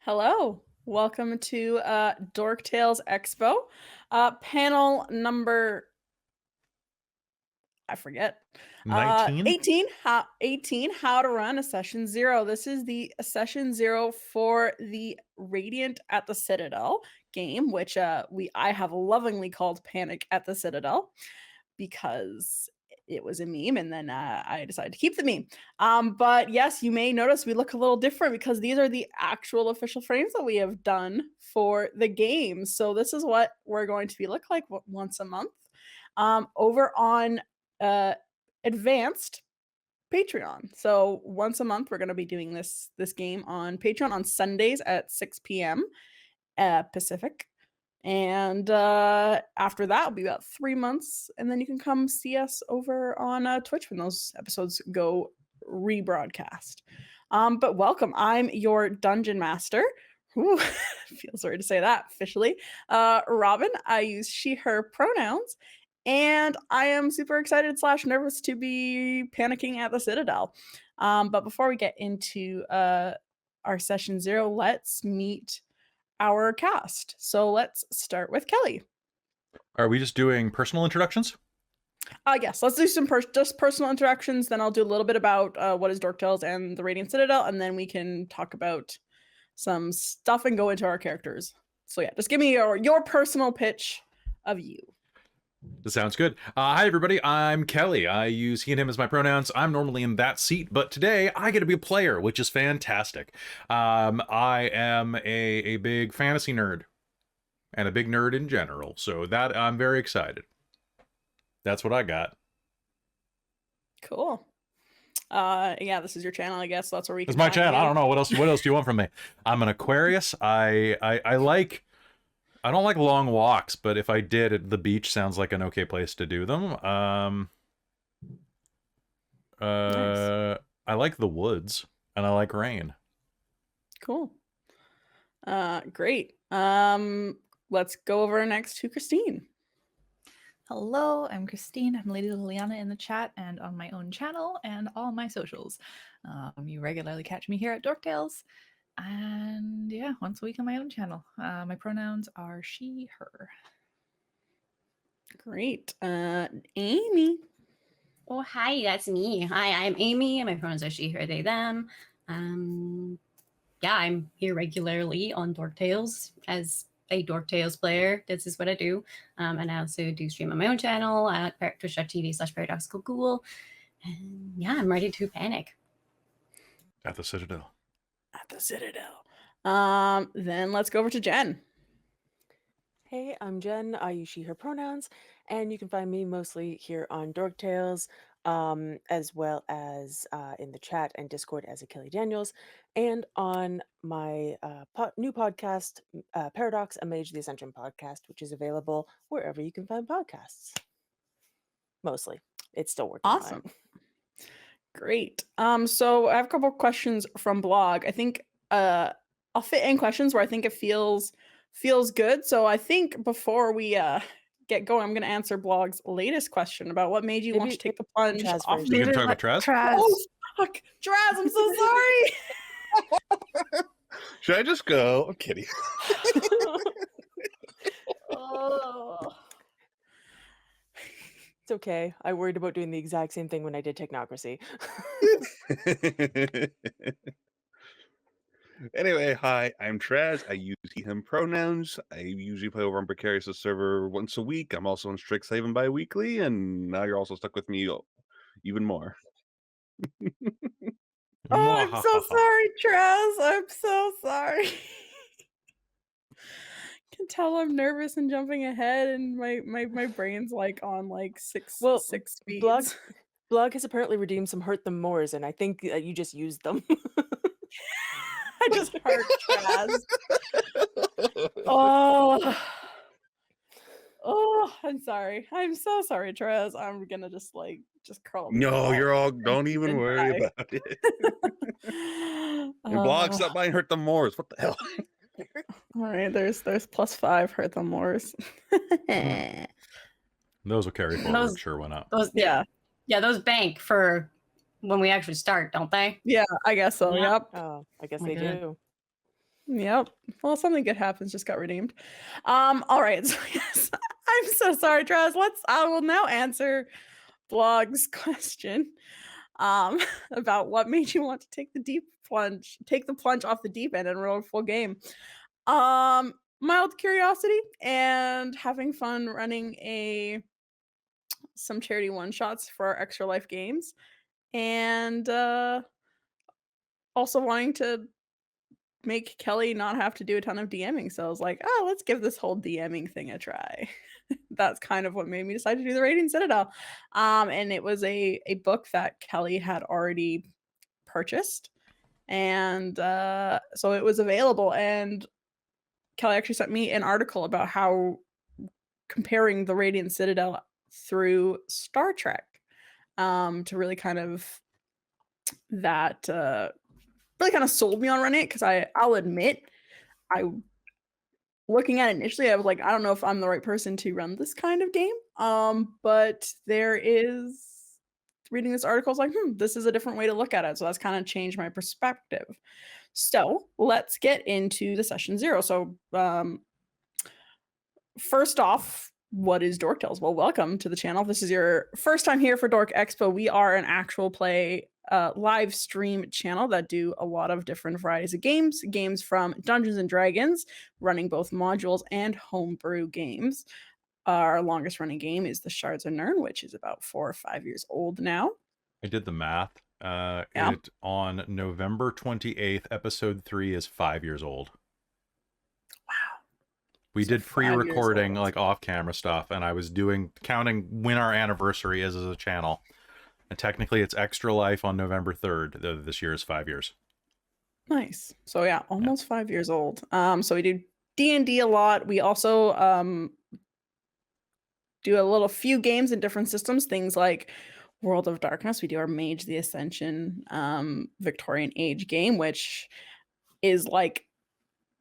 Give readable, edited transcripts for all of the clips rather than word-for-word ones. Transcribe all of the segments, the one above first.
Hello, welcome to Dork Tales Expo. Panel number, I forget. 19? 18, how to run a session 0. This is the session 0 for the Radiant at the Citadel game, which I have lovingly called Panic at the Citadel because it was a meme, and then I decided to keep the meme. But yes, you may notice we look a little different because these are the actual official frames that we have done for the game. So this is what we're going to be look like once a month over on advanced Patreon. So once a month, we're going to be doing this game on Patreon on Sundays at 6 p.m. Pacific. And after that, it'll be about 3 months, and then you can come see us over on Twitch when those episodes go rebroadcast. But welcome. I'm your dungeon master. Ooh, feels weird to say that officially. Robin. I use she, her pronouns, and I am super excited / nervous to be panicking at the Citadel. But before we get into our session 0, let's meet our cast. So let's start with Kelly. Are we just doing personal introductions? Yes, let's do some just personal introductions. Then I'll do a little bit about what is Dork Tales and the Radiant Citadel, and then we can talk about some stuff and go into our characters. So yeah, just give me your personal pitch of you. That sounds good. Hi, everybody. I'm Kelly. I use he and him as my pronouns. I'm normally in that seat, but today I get to be a player, which is fantastic. I am a big fantasy nerd and a big nerd in general, so that I'm very excited. That's what I got. Cool. Yeah, this is your channel, I guess. That's where we can. It's my channel. I don't know what else. What else do you want from me? I'm an Aquarius. I don't like long walks, but if I did, the beach sounds like an okay place to do them. Nice. I like the woods, and I like rain. Cool. Great. Let's go over next to Christine. Hello, I'm Christine. I'm Lady Liliana in the chat and on my own channel and all my socials. You regularly catch me here at Dork Tales. And yeah, once a week on my own channel. My pronouns are she, her. Great. Amy. Oh, hi, that's me. Hi, I'm Amy, and my pronouns are she, her, they, them. Yeah, I'm here regularly on Dork Tales as a Dork Tales player. This is what I do. And I also do stream on my own channel at twitch.tv/paradoxicalghoul. And yeah, I'm ready to panic. At the Citadel. At the Citadel. Then let's go over to Jen. Hey, I'm Jen. I use she, her pronouns, and you can find me mostly here on Dork Tales, as well as in the chat and Discord as Kelly Daniels, and on my new podcast, Paradox, a Mage the Ascension podcast, which is available wherever you can find podcasts. Mostly. It's still working. Awesome. Great. So I have a couple of questions from blog. I think I'll fit in questions where I think it feels good. So I think before we get going, I'm going to answer blog's latest question about what made you want to take the plunge off. You gonna talk about Traz? Oh fuck, Traz! I'm so sorry. Should I just go? I'm kidding. Oh. It's okay. I worried about doing the exact same thing when I did Technocracy. Anyway, hi, I'm Traz. I use he, him pronouns. I usually play over on Precarious' server once a week. I'm also on Strixhaven bi-weekly, and now you're also stuck with me even more. Oh, I'm so sorry, Traz. I'm so sorry. I can tell I'm nervous and jumping ahead, and my brain's like on like six speeds. Blog has apparently redeemed some Hurt Them Mores, and I think you just used them. I just heard Traz. Oh, I'm sorry. I'm so sorry, Traz. I'm gonna just curl. No, you're all. Don't even worry about it. Blog, stop by and Hurt Them Mores. What the hell? All right, there's +5 Hurt Them Mores. Those will carry forward. Sure, why not? Yeah, those bank for when we actually start, don't they? Yeah, I guess so. Yeah. Yep. Oh, I guess they do. Yep. Well, something good happens. Just got redeemed. All right. So yes, I'm so sorry, Traz. I will now answer Blog's question about what made you want to take the plunge off the deep end and roll a full game. Mild curiosity and having fun running some charity one shots for our Extra Life games, and also wanting to make Kelly not have to do a ton of DMing. So I was like, oh, let's give this whole DMing thing a try. That's kind of what made me decide to do the Radiant Citadel. And it was a book that Kelly had already purchased. And so it was available. And Kelly actually sent me an article about how comparing the Radiant Citadel through Star Trek to really kind of that really kind of sold me on running it, because I'll admit, looking at it initially, I was like, I don't know if I'm the right person to run this kind of game. But reading this article, I was like, this is a different way to look at it. So that's kind of changed my perspective. So let's get into the session 0. So first off, what is Dork Tales? Well, welcome to the channel. If this is your first time here for Dork Expo, we are an actual play live stream channel that do a lot of different varieties of games from Dungeons and Dragons, running both modules and homebrew games. Our longest running game is the Shards of Nirn, which is about 4 or 5 years old now. I did the math. It on November 28th, episode 3 is 5 years old. Wow. We So did 5 pre-recording, years old. like off-camera stuff, and I was counting when our anniversary is as a channel. And technically, it's Extra Life on November 3rd. This year is 5 years. Nice. So yeah, almost 5 years old. So we do D&D a lot. We also do a few games in different systems, things like World of Darkness. We do our Mage the Ascension Victorian Age game, which is like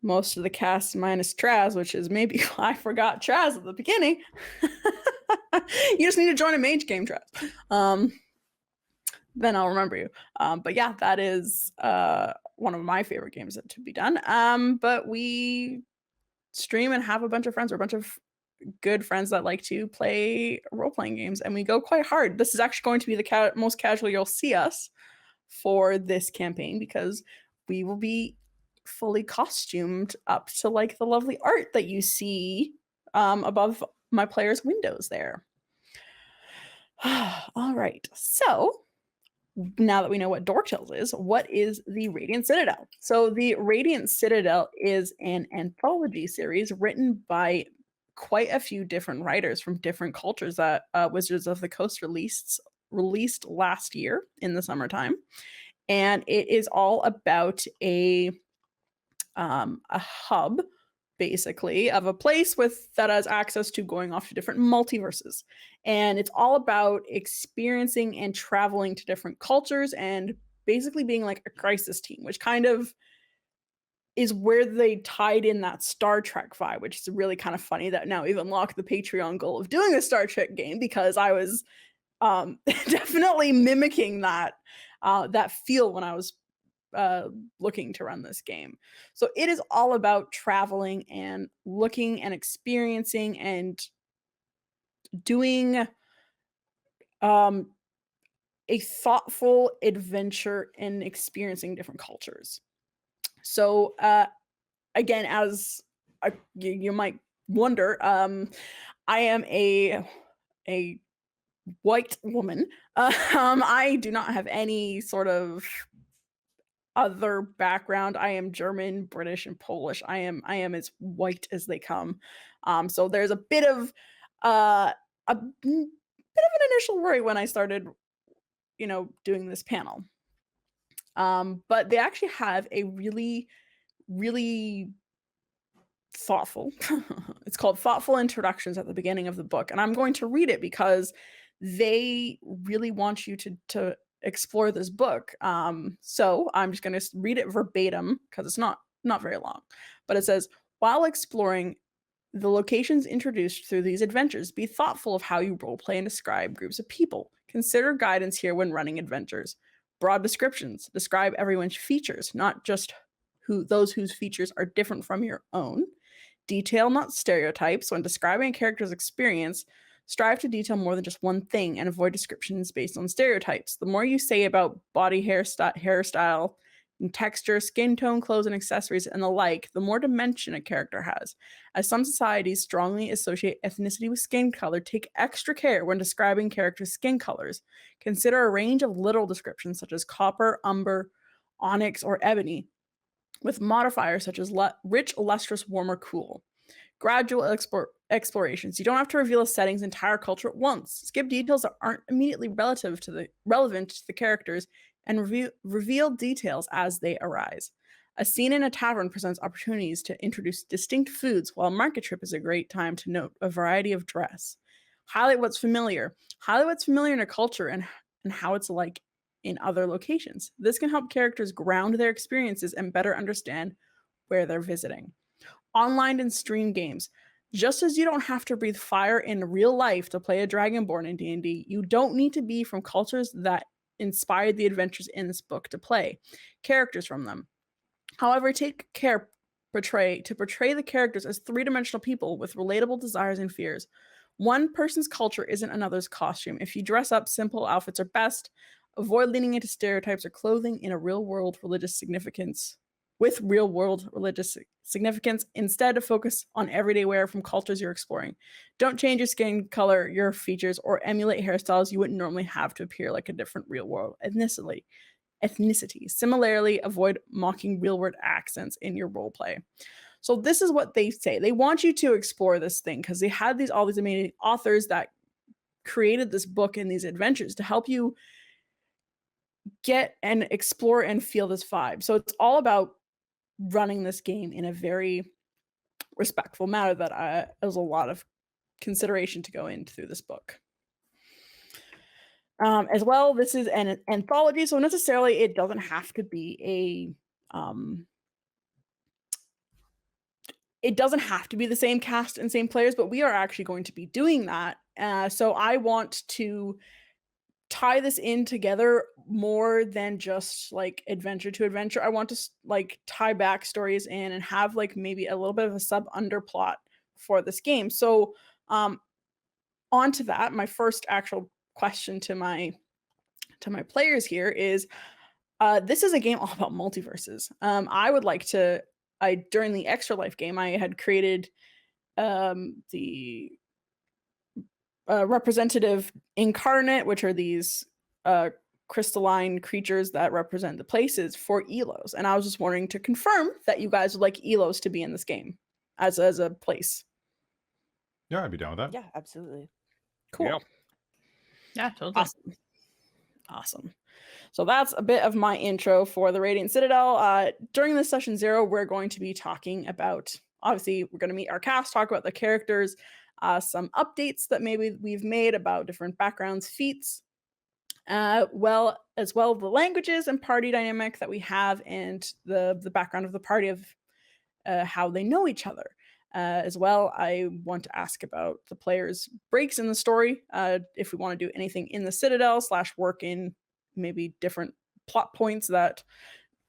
most of the cast minus Traz, which is maybe why I forgot Traz at the beginning. You just need to join a Mage game, Traz. Then I'll remember you. But yeah, that is one of my favorite games to be done. But we stream and have a bunch of friends. We're a bunch of good friends that like to play role-playing games, and we go quite hard. This is actually going to be the most casual you'll see us for this campaign, because we will be fully costumed up to like the lovely art that you see above my players' windows there. All right, so now that we know what Dork Tales is, what is the Radiant Citadel? So the Radiant Citadel is an anthology series written by quite a few different writers from different cultures that Wizards of the Coast released last year in the summertime. And it is all about a hub, basically, of a place that has access to going off to different multiverses. And it's all about experiencing and traveling to different cultures and basically being like a crisis team, which kind of is where they tied in that Star Trek vibe, which is really kind of funny that now we've unlocked the Patreon goal of doing a Star Trek game, because I was definitely mimicking that feel when I was looking to run this game. So it is all about traveling and looking and experiencing and doing a thoughtful adventure and experiencing different cultures. So again, as you might wonder, I am a white woman. I do not have any sort of other background. I am German, British, and Polish. I am as white as they come. So there's a bit of an initial worry when I started, doing this panel. But they actually have a really, really thoughtful, it's called Thoughtful Introductions at the beginning of the book. And I'm going to read it because they really want you to explore this book. So I'm just going to read it verbatim because it's not very long. But it says, while exploring the locations introduced through these adventures, be thoughtful of how you roleplay and describe groups of people. Consider guidance here when running adventures. Broad descriptions describe everyone's features, not just those whose features are different from your own. Detail, not stereotypes. When describing a character's experience, strive to detail more than just one thing and avoid descriptions based on stereotypes. The more you say about body hairstyle, and texture, skin tone, clothes, and accessories, and the like, the more dimension a character has. As some societies strongly associate ethnicity with skin color, take extra care when describing characters' skin colors. Consider a range of literal descriptions such as copper, umber, onyx, or ebony, with modifiers such as rich, lustrous, warm, or cool. Gradual explorations. You don't have to reveal a setting's entire culture at once. Skip details that aren't immediately relevant to the characters and reveal details as they arise. A scene in a tavern presents opportunities to introduce distinct foods, while a market trip is a great time to note a variety of dress. Highlight what's familiar. Highlight what's familiar in a culture and how it's like in other locations. This can help characters ground their experiences and better understand where they're visiting. Online and stream games. Just as you don't have to breathe fire in real life to play a Dragonborn in D&D, you don't need to be from cultures that inspired the adventures in this book to play characters from them. However, take care to portray the characters as three-dimensional people with relatable desires and fears. One person's culture isn't another's costume. If you dress up, simple outfits are best. Avoid leaning into stereotypes or clothing in a real-world religious significance. With real-world religious significance, instead focus on everyday wear from cultures you're exploring. Don't change your skin color, your features, or emulate hairstyles you wouldn't normally have to appear like a different real-world ethnicity. Similarly, avoid mocking real-world accents in your roleplay. So this is what they say. They want you to explore this thing because they had all these amazing authors that created this book and these adventures to help you get and explore and feel this vibe. So it's all about running this game in a very respectful manner that there's a lot of consideration to go in through this book. As well, this is an anthology, so necessarily it doesn't have to be it doesn't have to be the same cast and same players, but we are actually going to be doing that. So I want to tie this in together more than just like adventure to adventure. I want to like tie backstories in and have like maybe a little bit of a sub underplot for this game. So on to that, my first actual question to my players here is this is a game all about multiverses. I would like to during the Extra Life game I had created the representative incarnate, which are these crystalline creatures that represent the places for Elos. And I was just wanting to confirm that you guys would like Elos to be in this game as a place. Yeah, I'd be down with that. Yeah, absolutely. Cool. Yeah. Yeah, totally. Awesome. So that's a bit of my intro for the Radiant Citadel. During this session 0, we're going to be talking about, obviously, we're going to meet our cast, talk about the characters, some updates that maybe we've made about different backgrounds, feats, as well the languages and party dynamic that we have, and the background of the party of how they know each other. As well, I want to ask about the players' breaks in the story, if we want to do anything in the Citadel / work in maybe different plot points that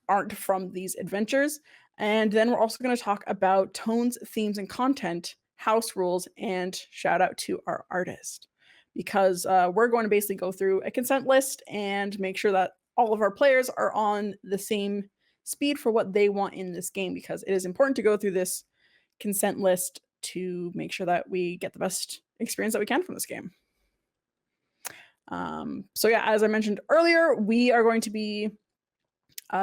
aren't from these adventures. And then we're also going to talk about tones, themes, and content, house rules, and shout out to our artist. Because we're going to basically go through a consent list and make sure that all of our players are on the same speed for what they want in this game, because it is important to go through this consent list to make sure that we get the best experience that we can from this game. So yeah, as I mentioned earlier, we are going to be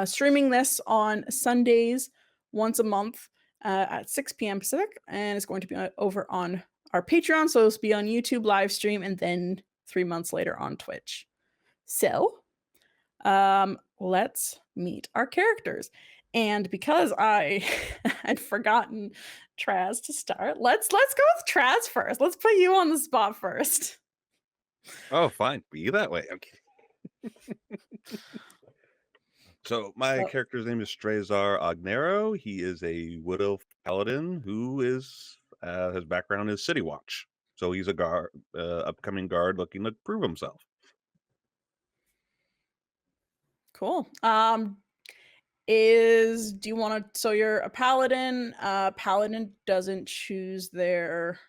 streaming this on Sundays once a month at 6 p.m. Pacific, and it's going to be over on our Patreon, so it'll be on YouTube live stream and then 3 months later on Twitch. So let's meet our characters. And because I had forgotten Traz to start, let's go with Traz first. Let's put you on the spot first. Oh, fine. Be that way. Okay. So my character's name is Strezar Agnero. He is a Wood Elf Paladin who is his background is City Watch. So he's a guard, upcoming guard looking to prove himself. Cool. is, do you want to, so you're a paladin. Paladin doesn't choose their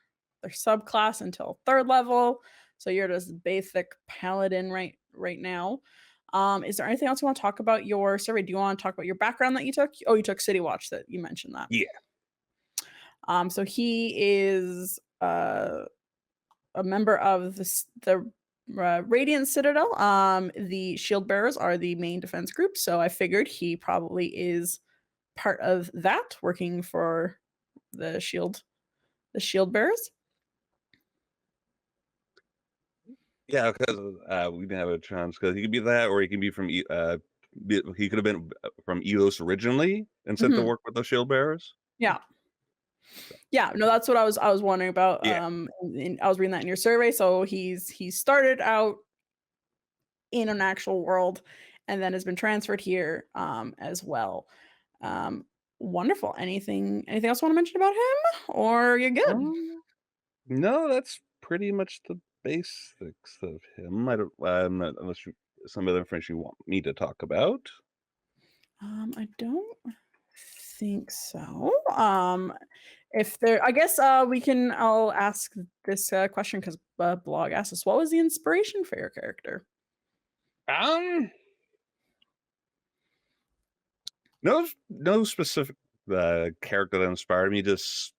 subclass until 3rd level. So you're just basic paladin right now. Is there anything else you want to talk about your survey? Do you want to talk about your background that you took? Oh, you took City Watch, that you mentioned that. Yeah. So he is a member of the Radiant Citadel. The Shield Bearers are the main defense group, so I figured he probably is part of that, working for the Shield Bearers. Yeah, because we didn't have a chance. Because he could be that, or he can be from. He could have been from Eos originally and sent to Mhm. work with the Shield Bearers. Yeah. Yeah, no, that's what I was wondering about. Yeah. I was reading that in your survey. So he started out in an actual world and then has been transferred here as well. Wonderful. Anything else you want to mention about him, or you're good? No, that's pretty much the basics of him. I don't, unless some other information you want me to talk about. I don't think so. If there, I guess I'll ask this question because blog asked us, what was the inspiration for your character? No specific character that inspired me. Just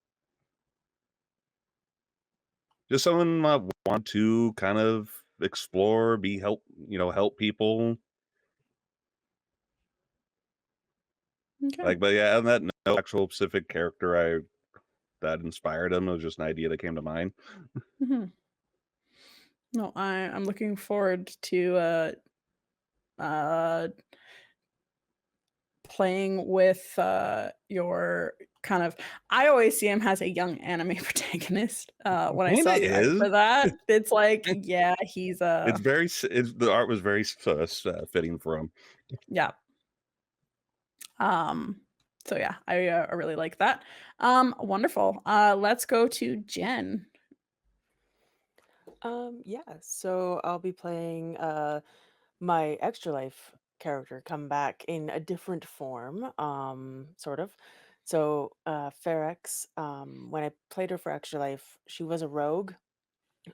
someone I want to kind of explore, help people. Okay. But yeah, and that no actual specific character that inspired him. It was just an idea that came to mind. Mm-hmm. No, I'm looking forward to playing with your kind of, I always see him as a young anime protagonist. When I saw the art for that, it's like, yeah, he's the art was very fitting for him. Yeah. So yeah, I really like that. Wonderful. Let's go to Jen. Yeah, so I'll be playing my Extra Life character come back in a different form, sort of. So Ferex, when I played her for Extra Life, she was a rogue.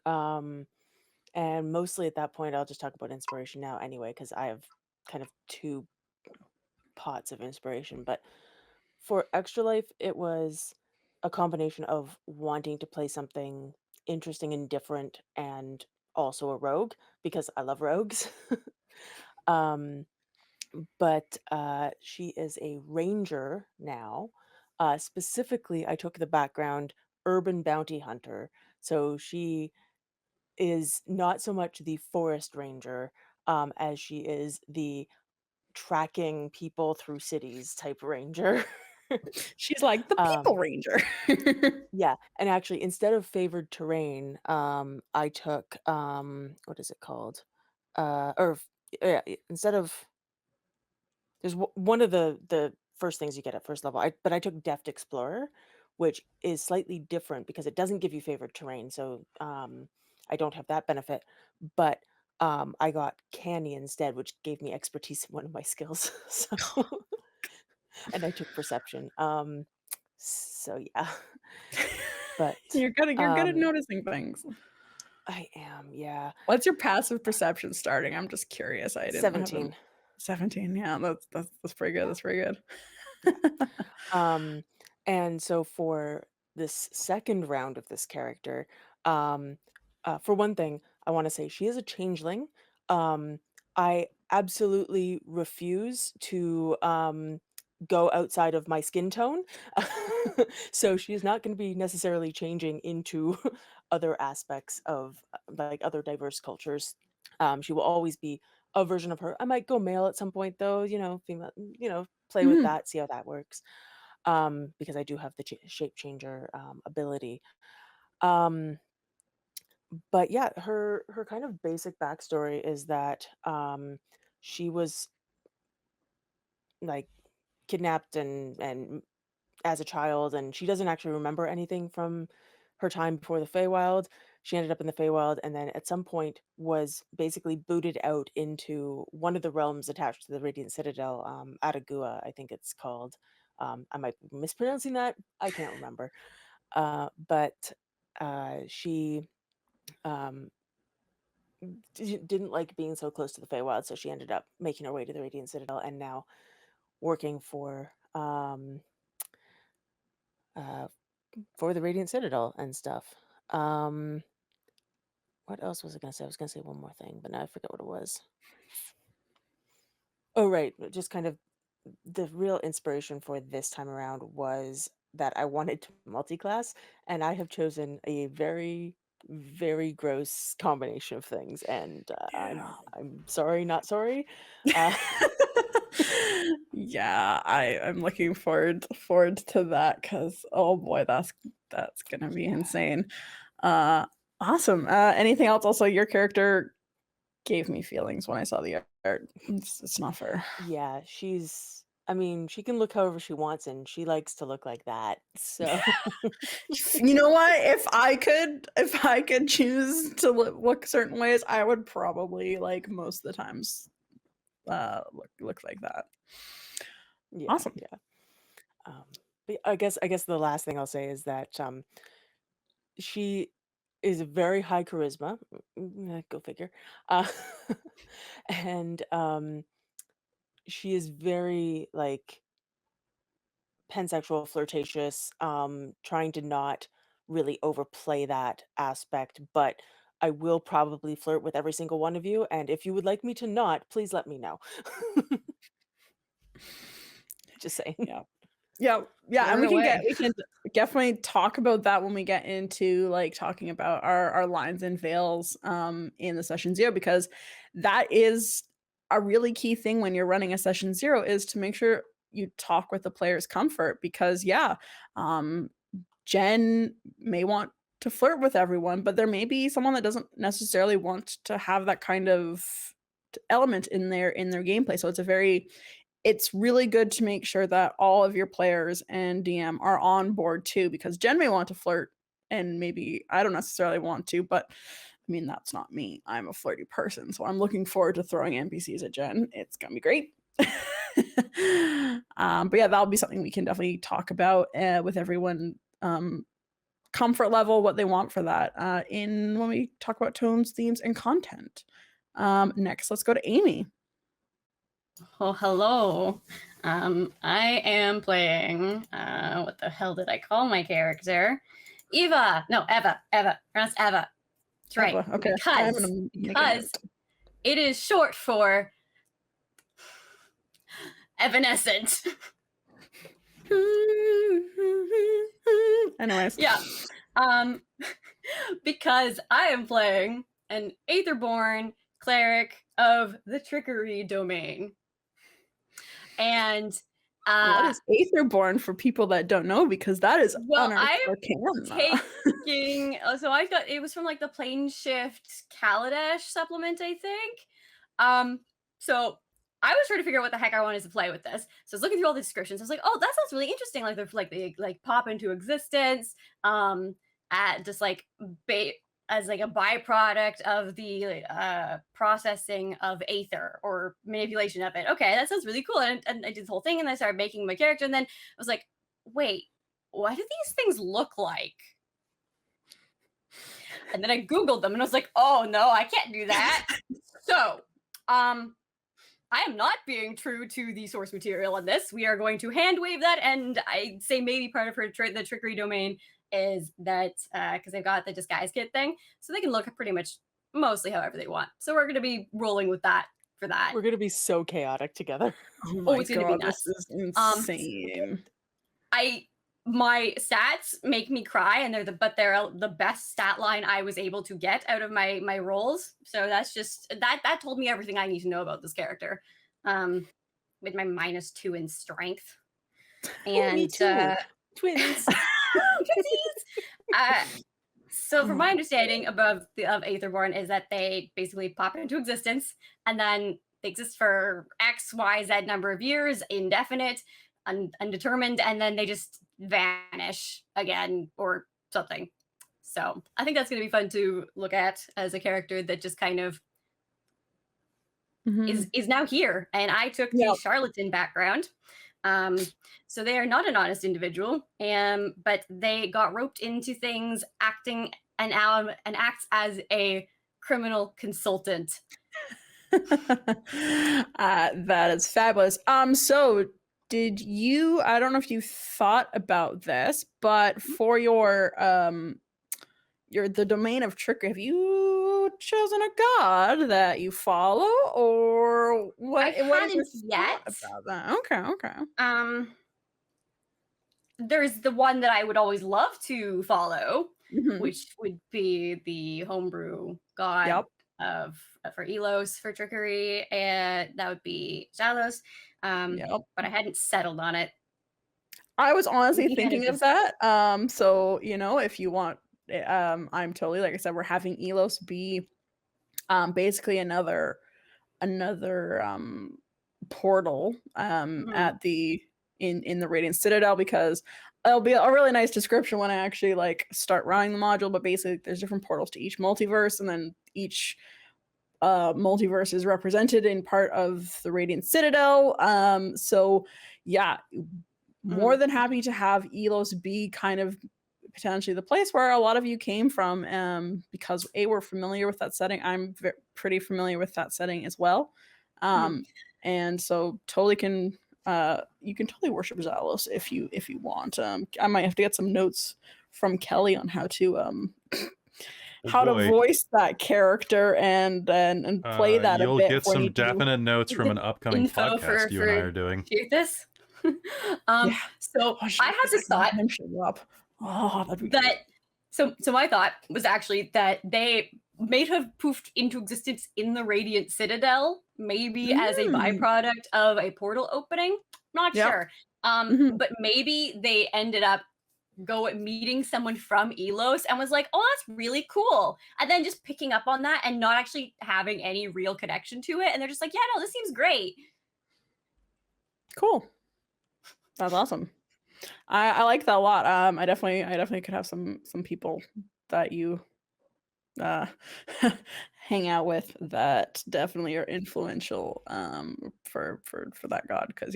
And mostly at that point, I'll just talk about inspiration now anyway, because I have kind of 2 pots of inspiration. But for Extra Life, it was a combination of wanting to play something interesting and different, and also a rogue because I love rogues. um, but she is a ranger now. Specifically, I took the background urban bounty hunter. So she is not so much the forest ranger as she is the tracking people through cities type ranger. She's like the people ranger. Yeah, and actually, instead of favored terrain, I took what is it called? Yeah, instead of, there's one of the first things you get at first level. But I took Deft Explorer, which is slightly different because it doesn't give you favored terrain. So I don't have that benefit. But I got Canny instead, which gave me expertise in one of my skills. So and I took Perception. So yeah. But You're good at noticing things. I am, yeah. What's your passive perception starting? I'm just curious. I didn't have 17. 17. Yeah, that's pretty good. That's pretty good. And so for this second round of this character, for one thing, I want to say she is a changeling. I absolutely refuse to go outside of my skin tone. So she's not going to be necessarily changing into other aspects of like other diverse cultures. She will always be a version of her. I might go male at some point though, female, play with Mhm. that, see how that works. Because I do have the shape changer ability. Um, but yeah, her kind of basic backstory is that she was like kidnapped and as a child, and she doesn't actually remember anything from her time before the Feywild. she ended up in the Feywild, and then at some point was basically booted out into one of the realms attached to the Radiant Citadel, Atagua, I think it's called. I might be mispronouncing that. I can't remember. But she um, didn't like being so close to the Feywild, so she ended up making her way to the Radiant Citadel and now working uh, for the Radiant Citadel and stuff. What else was I gonna say? I was gonna say one more thing, but now I forget what it was. Oh, right. Just kind of the real inspiration for this time around was that I wanted to multi-class, and I have chosen a very, very gross combination of things, and Yeah. I'm sorry, not sorry. Uh, Yeah, I'm looking forward to that because oh boy, that's gonna be yeah. insane. Awesome. Anything else? Also, your character gave me feelings when I saw the art. It's not fair. Yeah, I mean, she can look however she wants, and she likes to look like that. So, You know what? If I could choose to look certain ways, I would probably like most of the times look like that. yeah, Awesome. yeah. But I guess the last thing I'll say is that she is a very high charisma. Go figure. Uh, and she is very like pansexual, flirtatious, trying to not really overplay that aspect, but I will probably flirt with every single one of you, and if you would like me to not, please let me know. Just saying. Yeah. Yeah, and Blur away. we can definitely talk about that when we get into like talking about our lines and veils in the session 0 because that is a really key thing when you're running a session 0 is to make sure you talk with the player's comfort because um Jen may want to flirt with everyone, but there may be someone that doesn't necessarily want to have that kind of element in their gameplay. So it's really good to make sure that all of your players and DM are on board too, because Jen may want to flirt and maybe I don't necessarily want to, but I mean, that's not me. I'm a flirty person. So I'm looking forward to throwing NPCs at Jen. It's going to be great. But yeah, that'll be something we can definitely talk about with everyone. Comfort level, what they want for that in when we talk about tones, themes, and content. Next, let's go to Amy. Oh, hello. I am playing, what the hell did I call my character? Eva. No, Eva. Pronounced Eva. That's right. Eva, okay. I'm gonna make a Because note. it is short for Evanescent. Anyways. Yeah. Because I am playing an Aetherborn cleric of the Trickery domain. And what is Aetherborn for people that don't know? Because that is well, unearthed arcana. taking so I got it was from like the Plane Shift Kaladesh supplement, I think. So I was trying to figure out what the heck I wanted to play with this. So I was looking through all the descriptions. I was like, oh, that sounds really interesting. Like they pop into existence, at just like as like a byproduct of the processing of aether or manipulation of it. Okay, that sounds really cool. And I did the whole thing and I started making my character. And then I was like, wait, what do these things look like? And then I Googled them and I was like, oh no, I can't do that. So, I am not being true to the source material on this. We are going to hand wave that. And I'd say maybe part of the trickery domain is that because they've got the disguise kit thing. So they can look pretty much mostly however they want. So we're going to be rolling with that for that. We're gonna be so chaotic together. Oh my it's going to be god, nuts. this is insane. My stats make me cry, and they're the best stat line I was able to get out of my rolls. So that's just that told me everything I need to know about this character. With my -2 in strength, and Me too. Twins. So from my understanding of Aetherborn is that they basically pop into existence and then they exist for X, Y, Z number of years, indefinite, undetermined, and then they just vanish again or something. So I think that's going to be fun to look at as a character that just kind of is now here. And I took the Yep. charlatan background. So they are not an honest individual, but they got roped into things acting and acts as a criminal consultant. That is fabulous. So did you, I don't know if you thought about this, but for the domain of trickery, have you chosen a god that you follow, or what? I What is your hadn't yet. thought about that? Okay. There's the one that I would always love to follow, Mhm. which would be the homebrew god Yep. of for Elos for trickery, and that would be Xalos. Yep. But I hadn't settled on it. I was honestly We kind of thinking of just that. So if you want, I'm totally, like I said, we're having Elos be basically another portal Mhm. in the Radiant Citadel, because it'll be a really nice description when I actually like start running the module. But basically, there's different portals to each multiverse, and then each multiverse is represented in part of the Radiant Citadel. So yeah, more Mhm. than happy to have Elos be kind of potentially the place where a lot of you came from, because we're familiar with that setting. I'm pretty familiar with that setting as well. Mhm. And so totally can you can totally worship Xalos if you want. I might have to get some notes from Kelly on how to Oh how to boy. voice that character and play that a You'll bit get for some me to do. definite notes from an upcoming Info podcast you and I for are doing. this. Yeah. So Oh, I shit, had it's this like thought him show up. Oh, that'd be that great. so my thought was actually that they may have poofed into existence in the Radiant Citadel, maybe as a Mm. byproduct of a portal opening. Not Yep. sure. Mhm. But maybe they ended up meeting someone from Elos and was like, oh, that's really cool. And then just picking up on that and not actually having any real connection to it. And they're just like, yeah, no, this seems great. Cool. That's awesome. I like that a lot. I definitely could have some people that you uh hang out with that definitely are influential for that god, because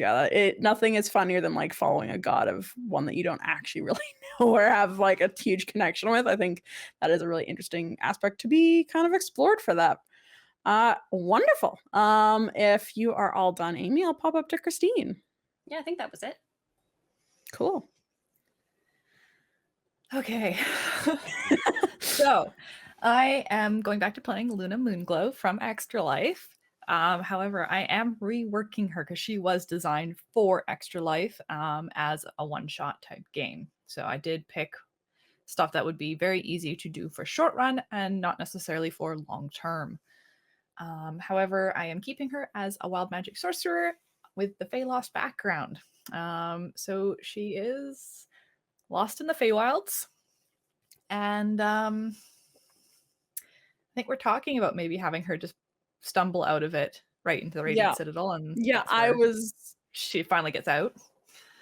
nothing is funnier than like following a god of one that you don't actually really know or have like a huge connection with. I think that is a really interesting aspect to be kind of explored for that. Wonderful. If you are all done, Amy, I'll pop up to Christine. Yeah, I think that was it. Cool. Okay. So I am going back to playing Luna Moonglow from Extra Life. However, I am reworking her because she was designed for Extra Life as a one-shot type game. So I did pick stuff that would be very easy to do for short run and not necessarily for long term. However, I am keeping her as a wild magic sorcerer with the Feylost background. So she is lost in the Feywilds, and I think we're talking about maybe having her just stumble out of it right into the Radiant Yeah. Citadel, and Yeah, that's where she finally gets out.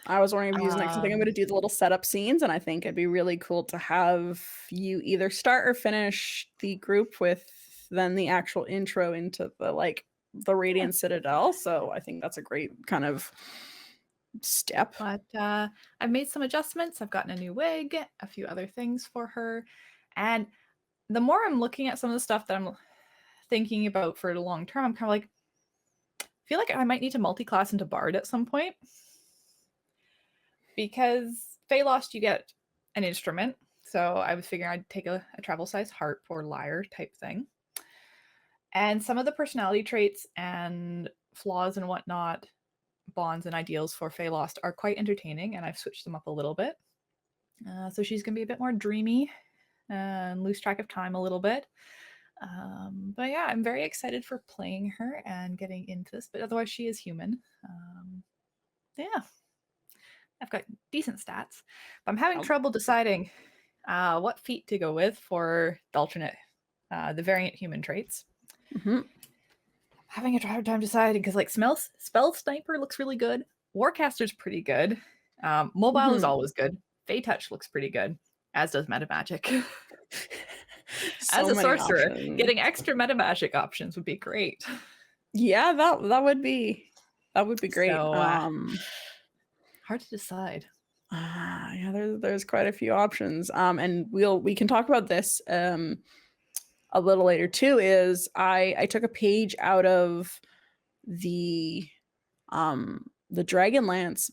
I was wondering if using it, 'cause I think I'm Um, gonna do the little setup scenes, and I think it'd be really cool to have you either start or finish the group with then the actual intro into the yeah, Radiant Citadel. So I think that's a great kind of step. but I've made some adjustments. I've gotten a new wig, a few other things for her, and the more I'm looking at some of the stuff that I'm thinking about for the long term, I'm kind of like, I feel like I might need to multi-class into Bard at some point, because Feylost, you get an instrument. So I was figuring I'd take a travel size harp or lyre type thing. And some of the personality traits and flaws and whatnot, bonds and ideals for Feylost are quite entertaining, and I've switched them up a little bit. So she's going to be a bit more dreamy and lose track of time a little bit. But yeah, I'm very excited for playing her and getting into this, but otherwise she is human. Yeah, I've got decent stats, but I'm having trouble deciding what feat to go with for the alternate, the variant human traits. Mhm. Having a hard time deciding because like spell sniper looks really good, warcaster's pretty good, mobile is Mhm. always good, Fey touch looks pretty good, as does meta magic. As So a many sorcerer, options. getting extra meta magic options would be great. Yeah, that would be great. So, hard to decide. Yeah, there's quite a few options. And we can talk about this a little later too. Is I took a page out of the Dragonlance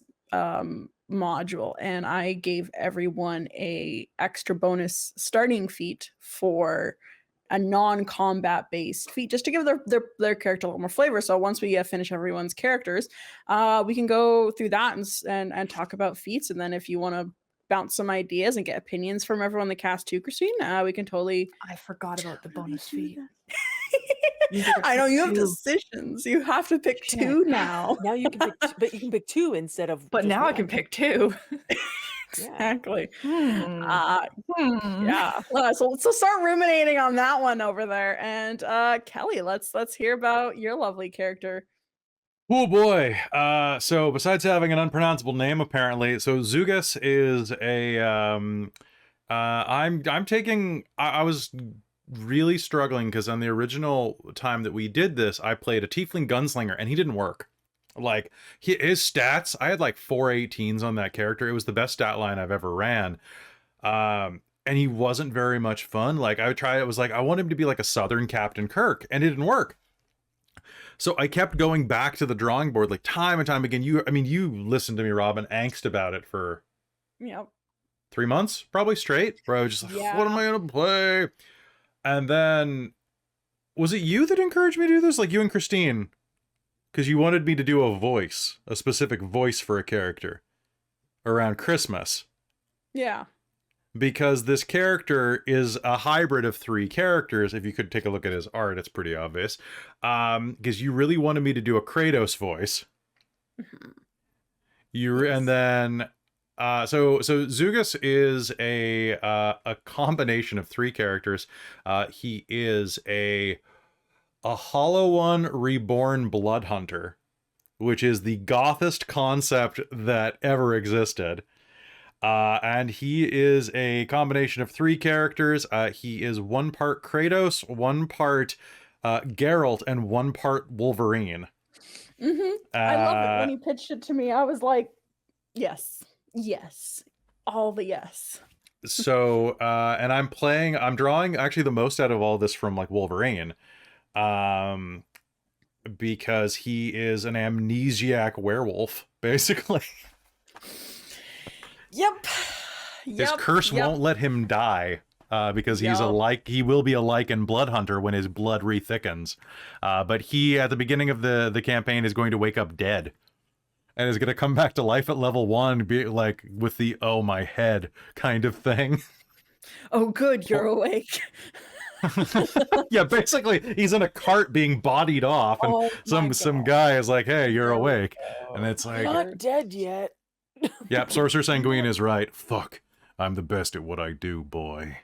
module, and I gave everyone a extra bonus starting feat for a non-combat based feat, just to give their character a little more flavor. So once we finish everyone's characters, we can go through that and talk about feats. And then if you want to bounce some ideas and get opinions from everyone in the cast too, Christine, we can totally. I forgot about the bonus do feat. that. I know you have decisions. You have to pick Shit. two now. Now you can pick, but you can pick two instead of. But just now I one. can pick two. Exactly. Hmm. Yeah. So start ruminating on that one over there. And Kelly, let's hear about your lovely character. Oh boy. So besides having an unpronounceable name, apparently, so Zugas is a I'm taking I was really struggling because on the original time that we did this, I played a tiefling gunslinger and he didn't work. Like his stats, I had like 4 18s on that character. It was the best stat line I've ever ran. And he wasn't very much fun. Like I would try, it was like I want him to be like a Southern Captain Kirk, and it didn't work. So I kept going back to the drawing board like time and time again. You listened to me, Robin, angst about it for 3 months, probably straight, where I was just like, what am I gonna play? And then, was it you that encouraged me to do this? Like you and Christine, because you wanted me to do a specific voice for a character around Christmas. Yeah. Because this character is a hybrid of 3 characters. If you could take a look at his art, it's pretty obvious. Because you really wanted me to do a Kratos voice. And then so Zugas is a combination of 3 characters. He is a Hollow One reborn blood hunter, which is the gothest concept that ever existed. And he is a combination of 3 characters. He is 1 part Kratos, 1 part Geralt, and 1 part Wolverine. I love it when he pitched it to me. I was like, yes, all the yes. So, and I'm drawing actually the most out of all this from like Wolverine, because he is an amnesiac werewolf, basically. Yep. His curse won't let him die, because he will be a Lycan blood hunter when his blood re-thickens. But he, at the beginning of the campaign, is going to wake up dead. And is going to come back to life at level 1, be like with the "oh my head" kind of thing. Oh, good, you're awake. Yeah, basically, he's in a cart being bodied off, and some guy is like, "Hey, you're awake," and it's like, not dead yet. Yep, Sorcerer Sanguine is right. Fuck, I'm the best at what I do, boy.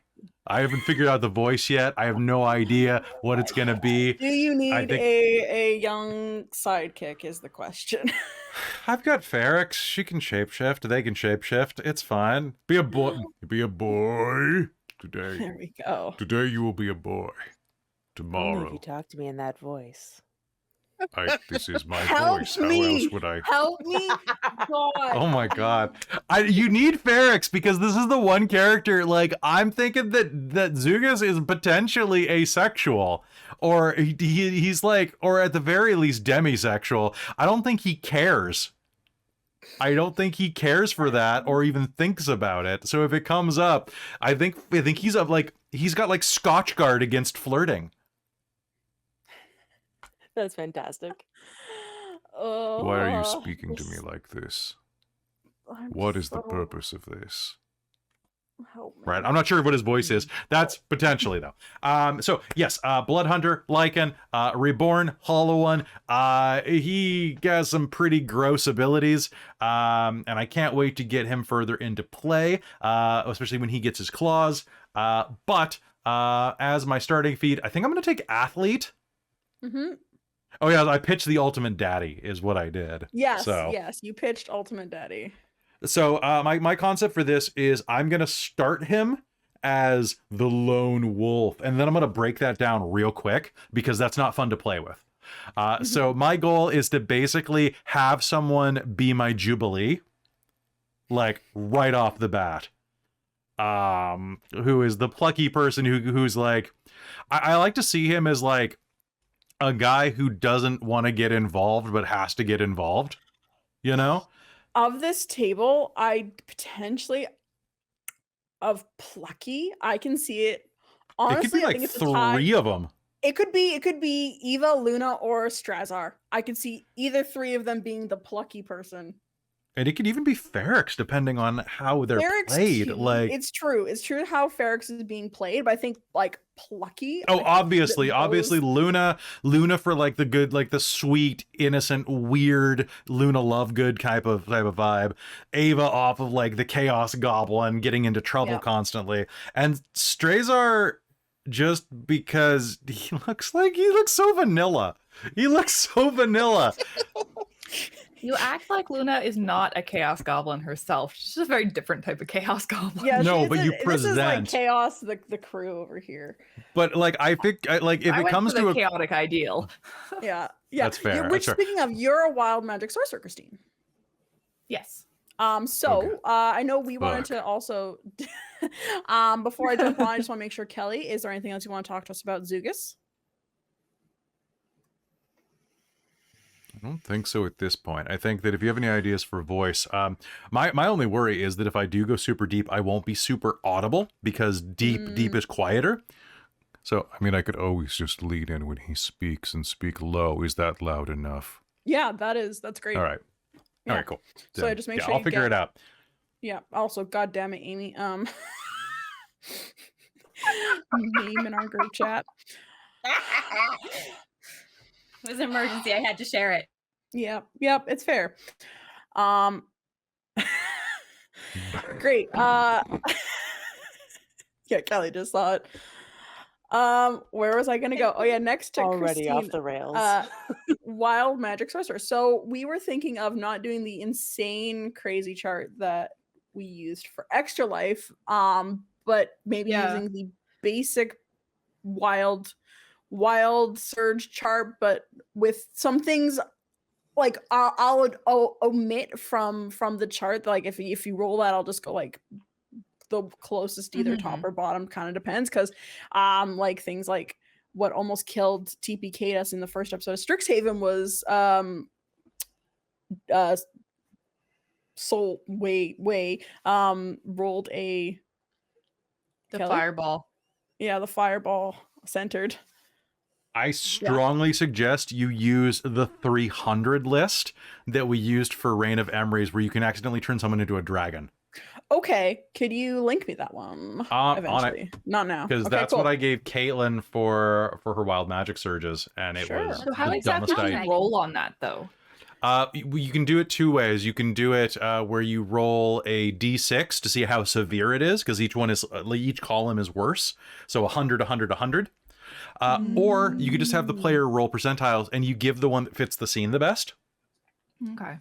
I haven't figured out the voice yet. I have no idea what it's gonna be. Do you need a young sidekick is the question. I've got Ferrex. She can shapeshift. They can shapeshift. It's fine. Be a boy. Be a boy. Today. There we go. Today you will be a boy. Only Tomorrow. if you talk to me in that voice. This is my Help voice. me. How else would I? Help me, God. Oh my God. You need Ferrex because this is the one character, like, I'm thinking that Zugas is potentially asexual. Or he's like, or at the very least demisexual. I don't think he cares. I don't think he cares for that or even thinks about it. So if it comes up, I think he's up, like, he's got like Scotchguard against flirting. That's fantastic. Why are you speaking to me like this? What is the purpose of this? Help me. Right, I'm not sure what his voice is. That's potentially though. So yes, Blood Hunter, Lycan, Reborn, Hollow One. He has some pretty gross abilities, and I can't wait to get him further into play, especially when he gets his claws. But as my starting feat, I think I'm going to take Athlete. Mm-hmm. Oh yeah, I pitched the Ultimate Daddy is what I did. Yes, so. yes, you pitched Ultimate Daddy. So my concept for this is I'm going to start him as the lone wolf. And then I'm going to break that down real quick because that's not fun to play with. So my goal is to basically have someone be my Jubilee, like right off the bat. Who is the plucky person who's like, I like to see him as like a guy who doesn't want to get involved but has to get involved, you know? Of this table, I potentially of plucky, I can see it. Honestly, it could be I like think it's a tie. 3 of them. It could be Eva, Luna, or Strazar. I could see either 3 of them being the plucky person. And it could even be Ferrex, depending on how they're Ferrex played. too. Like, It's true how Ferrex is being played, but I think like plucky. oh, I think that obviously, those- Luna for like the good, like the sweet, innocent, weird Luna Lovegood type of vibe. Ava off of like the Chaos Goblin, getting into trouble Yep. constantly, and Strazar just because he looks so vanilla. He looks so vanilla. You act like Luna is not a Chaos Goblin herself. She's just a very different type of Chaos Goblin. Yeah, No, she's but you this is like present. Chaos, the crew over here. But like, I think like if I it went comes for to the a chaotic ideal. Yeah. That's fair, Which, that's fair. speaking of, you're a wild magic sorcerer, Christine. Yes. So Okay. I know we wanted Fuck. to also before I jump on, I just want to make sure, Kelly, is there anything else you want to talk to us about Zugus? I don't think so at this point. I think that if you have any ideas for voice, my only worry is that if I do go super deep, I won't be super audible because deep is quieter. So, I mean, I could always just lean in when he speaks and speak low. Is that loud enough? Yeah, that's great. All right. Yeah. All right, cool. So Then, just make yeah, sure I'll you figure get- it out. Yeah. Also, god damn it, Amy. Name in our group chat. It was an emergency. I had to share it. Yep, it's fair. Great. Yeah, Kelly just saw it. Where was I gonna go? Oh yeah, next to Already off Christine, the rails. wild magic sorcerer. So we were thinking of not doing the insane crazy chart that we used for Extra Life, but maybe Yeah. using the basic wild surge chart, but with some things like I'll omit from the chart. Like if you roll that, I'll just go like the closest, either top or bottom, kind of depends, because like things like what almost killed TPK'd us in the first episode of Strixhaven was Soul way rolled a The Kelly? fireball. the fireball centered. I strongly suggest you use the 300 list that we used for Reign of Emeries, where you can accidentally turn someone into a dragon. Okay, could you link me that one On it. eventually? Not now, Because okay, that's cool. what I gave Caitlin for her wild magic surges, and it Sure. was So how the exactly dumbest do idea. you roll on that though? You can do it 2 ways. You can do it where you roll a d6 to see how severe it is, because each column is worse. So 100, 100, 100. Or you could just have the player roll percentiles, and you give the one that fits the scene the best. Okay.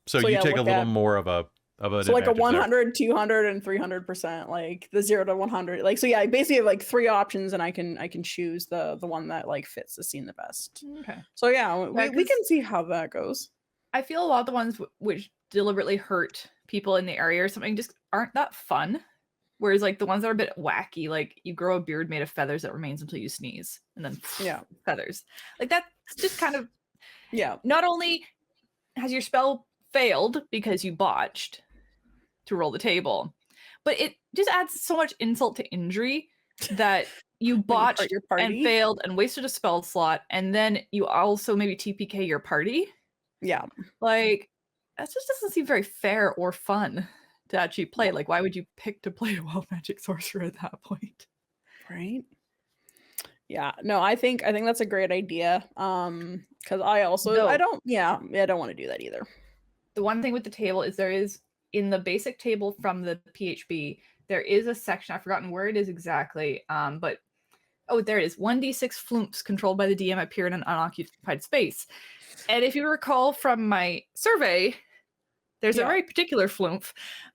So So you yeah, take a look little at- more of an So like a advantage there. 100, 200, and 300%, like the 0 to 100. Like, so yeah, I basically have like 3 options, and I can choose the one that like fits the scene the best. Okay. So yeah, we 'cause- can see how that goes. I feel a lot of the ones which deliberately hurt people in the area or something just aren't that fun. Whereas like the ones that are a bit wacky, like you grow a beard made of feathers that remains until you sneeze, and then Yeah. feathers. Like that's just kind of, Yeah. not only has your spell failed because you botched to roll the table, but it just adds so much insult to injury that you When you hurt botched your and party. failed and wasted a spell slot, and then you also maybe TPK your party. Yeah. Like, that just doesn't seem very fair or fun to actually play. Like, why would you pick to play a wild magic sorcerer at that point? Right. Yeah. No, I think that's a great idea. Because I also No. I don't want to do that either. The one thing with the table is there is, in the basic table from the PHB, there is a section, I've forgotten where it is exactly, but there it is. 1d6 flumps controlled by the DM appear in an unoccupied space. And if you recall from my survey, there's a Yeah. very particular flump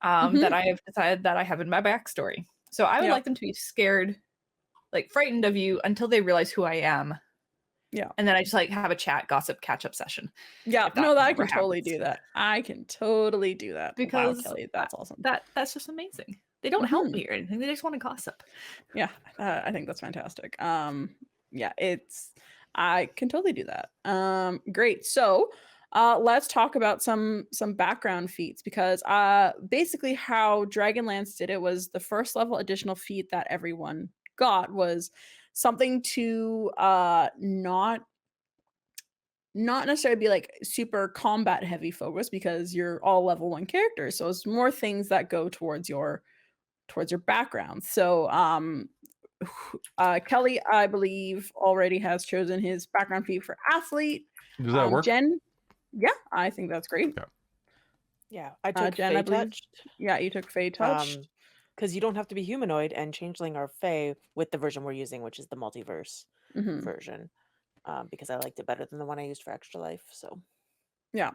that I have decided that I have in my backstory. So I would Yeah. like them to be scared, like frightened of you until they realize who I am. Yeah. And then I just like have a chat, gossip, catch up session. Yeah, if that no, I never can totally happens. do that. I can totally do that. Wow, Because Kelly, that's awesome. that's just amazing. They don't help me or anything. They just want to gossip. Yeah, I think that's fantastic. Yeah, I can totally do that. Great. So, let's talk about some background feats because basically how Dragonlance did it was the first level additional feat that everyone got was something to not necessarily be like super combat heavy focus because you're all level 1 characters. So it's more things that go towards your background. So Kelly, I believe, already has chosen his background feat for athlete. Does that work? Jen, yeah, I think that's great. Okay. Yeah, I took Jen, Fey I believe, Touched. yeah, you took Fey Touch. Because you don't have to be humanoid, and Changeling are Fey with the version we're using, which is the multiverse version. Because I liked it better than the one I used for Extra Life. So Yeah,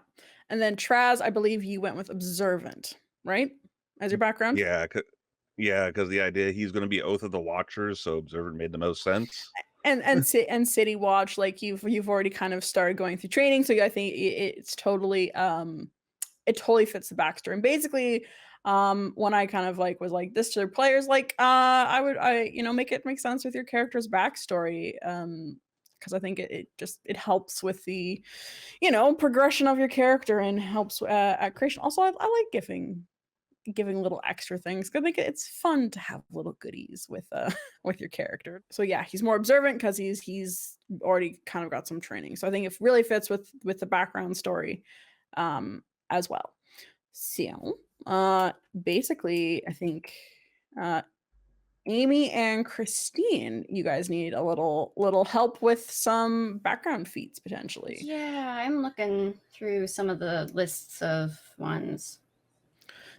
and then Traz, I believe you went with Observant, right, as your background. Yeah, because the idea he's going to be Oath of the Watchers, so Observant made the most sense. And City Watch, like you've already kind of started going through training, so I think it's totally it totally fits the backstory. And basically, when I kind of like was like this to players, like I make it make sense with your character's backstory, because I think it helps with the progression of your character and helps at creation. Also, I like giving little extra things. I think it's fun to have little goodies with with your character. So yeah, he's more observant because he's already kind of got some training. So I think it really fits with the background story as well. So basically I think Amy and Christine, you guys need a little help with some background feats potentially. Yeah, I'm looking through some of the lists of ones.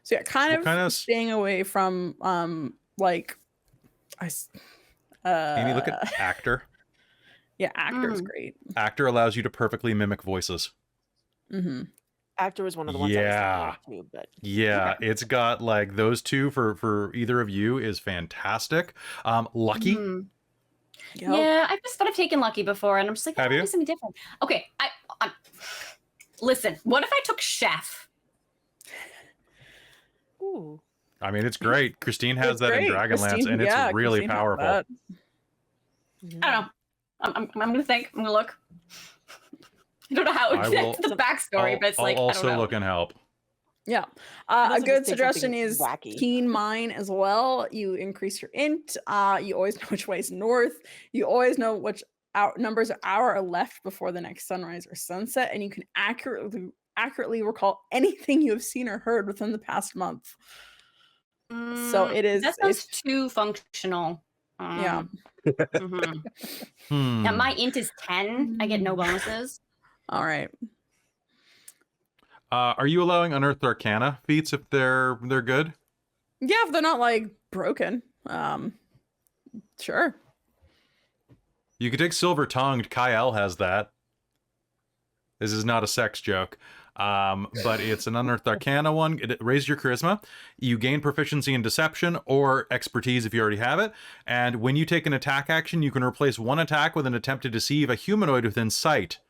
So yeah, kind of staying away from like Amy, look at actor. Yeah, actor is great. Actor allows you to perfectly mimic voices. Actor was one of the ones I was thinking of too, but yeah, it's got like those two for either of you is fantastic. Lucky. Yep. Yeah, I've taken Lucky before, and I'm just like, Have you? do something different. Okay, listen. What if I took Chef? Ooh. I mean, it's great. Christine has that in Dragonlance, Christine, and it's really Christine powerful. I don't know. I'm gonna think. I'm gonna look. I don't know how the backstory, but it's like I'll I don't also know. look and help. Yeah. A good suggestion is Keen Mind as well. You increase your int. You always know which way is north. You always know which numbers of hour are left before the next sunrise or sunset, and you can accurately recall anything you have seen or heard within the past month. So it is. That sounds too functional. Yeah. Yeah, my int is 10. I get no bonuses. All right. Are you allowing Unearthed Arcana feats if they're good? Yeah, if they're not like broken. Sure. You could take Silver Tongued. Kyle has that. This is not a sex joke. But it's an Unearthed Arcana one. It raises your charisma. You gain proficiency in deception or expertise if you already have it. And when you take an attack action, you can replace one attack with an attempt to deceive a humanoid within sight.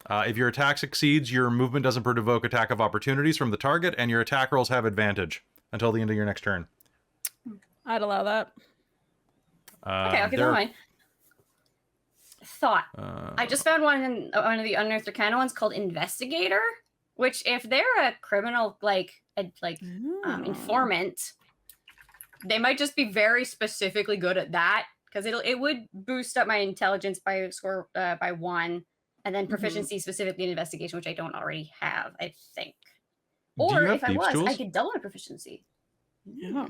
If your attack succeeds, your movement doesn't provoke attack of opportunities from the target, and your attack rolls have advantage until the end of your next turn. I'd allow that. Okay, I'll keep that in mind. Thought. I just found one of the Unearthed Arcana ones called Investigator, which if they're a criminal informant, they might just be very specifically good at that because it would boost up my intelligence by by 1, and then proficiency specifically in investigation, which I don't already have, I think. Or if I was, I could double my proficiency. Yeah.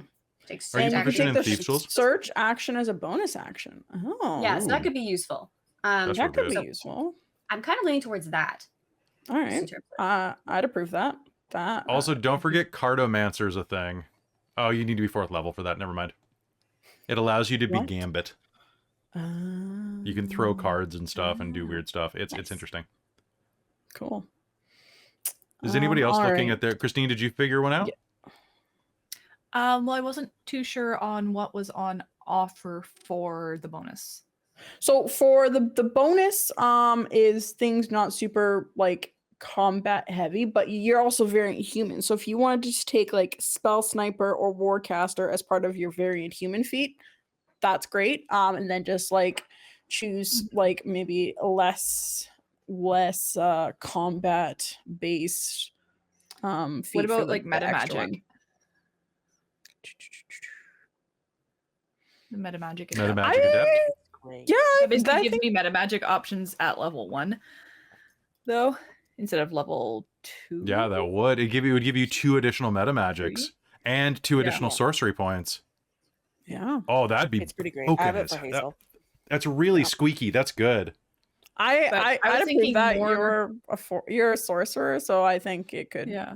Are you proficient in Thieves' Tools? Search action as a bonus action. Oh. Yeah, so that could be useful. That could be useful. I'm kind of leaning towards that. All right. I'd approve that. Also, don't forget Cartomancer's a thing. Oh, you need to be 4th level for that. Never mind. It allows you to be Gambit. You can throw cards and stuff and do weird stuff. It's interesting. Cool. Is anybody else looking at their... Christine, did you figure one out? Well, I wasn't too sure on what was on offer for the bonus. So for the bonus, is things not super like combat heavy, but you're also variant human. So if you wanted to just take like spell sniper or warcaster as part of your variant human feat, that's great. And then just like choose like maybe less combat based feat What for about like the meta extra magic? one. The meta magic Meta adept. magic adept. Great. Yeah, That basically I gives think me meta magic options at level 1, though, instead of level 2. Yeah, that would. It would give you 2 additional meta magics and 2 Yeah. additional sorcery points. yeah. Oh, that'd be It's pretty great. I broken have it as for that- Hazel. That's really Yeah. squeaky. That's good. But I was I'd approve thinking that more- you're a sorcerer, so I think it could. Yeah.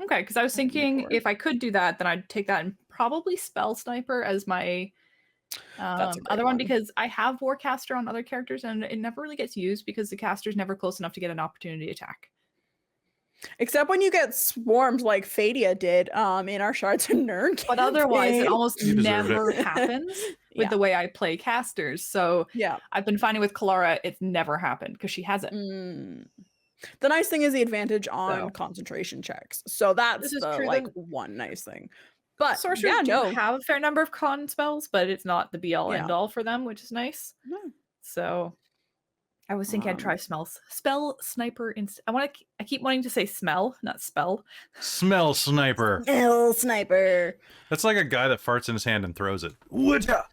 Okay, because I was That'd be thinking forward. if I could do that, then I'd take that and probably spell sniper as my That's a great other one, one. because I have warcaster on other characters and it never really gets used because the caster's never close enough to get an opportunity attack. Except when you get swarmed like Fadia did in our Shards of Nern But otherwise, it campaign. almost You deserved it. never happens with Yeah. the way I play casters. So Yeah. I've been finding with Kalara, it's never happened because she has it. Mm. The nice thing is the advantage on So. concentration checks. So that's This is the true, like then- one nice thing. But Sorcerers yeah, do no. have a fair number of con spells, but it's not the be all Yeah. end all for them, which is nice. No. So I was thinking I'd try spell sniper. I keep wanting to say smell, not spell. Smell sniper. Hell sniper. That's like a guy that farts in his hand and throws it. Whatcha?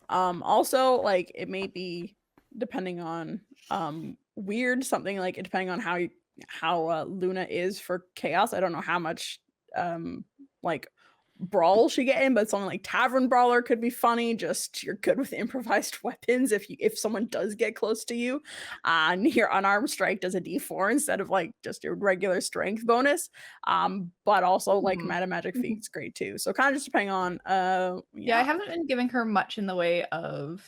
Also like it may be depending on weird something like depending on how Luna is for chaos. I don't know how much like brawl she get in, but something like tavern brawler could be funny. Just you're good with improvised weapons if someone does get close to you. And your unarmed strike does a d4 instead of like just your regular strength bonus. But also like Mhm. meta magic feat's great too. So kind of just depending on Yeah, I haven't been giving her much in the way of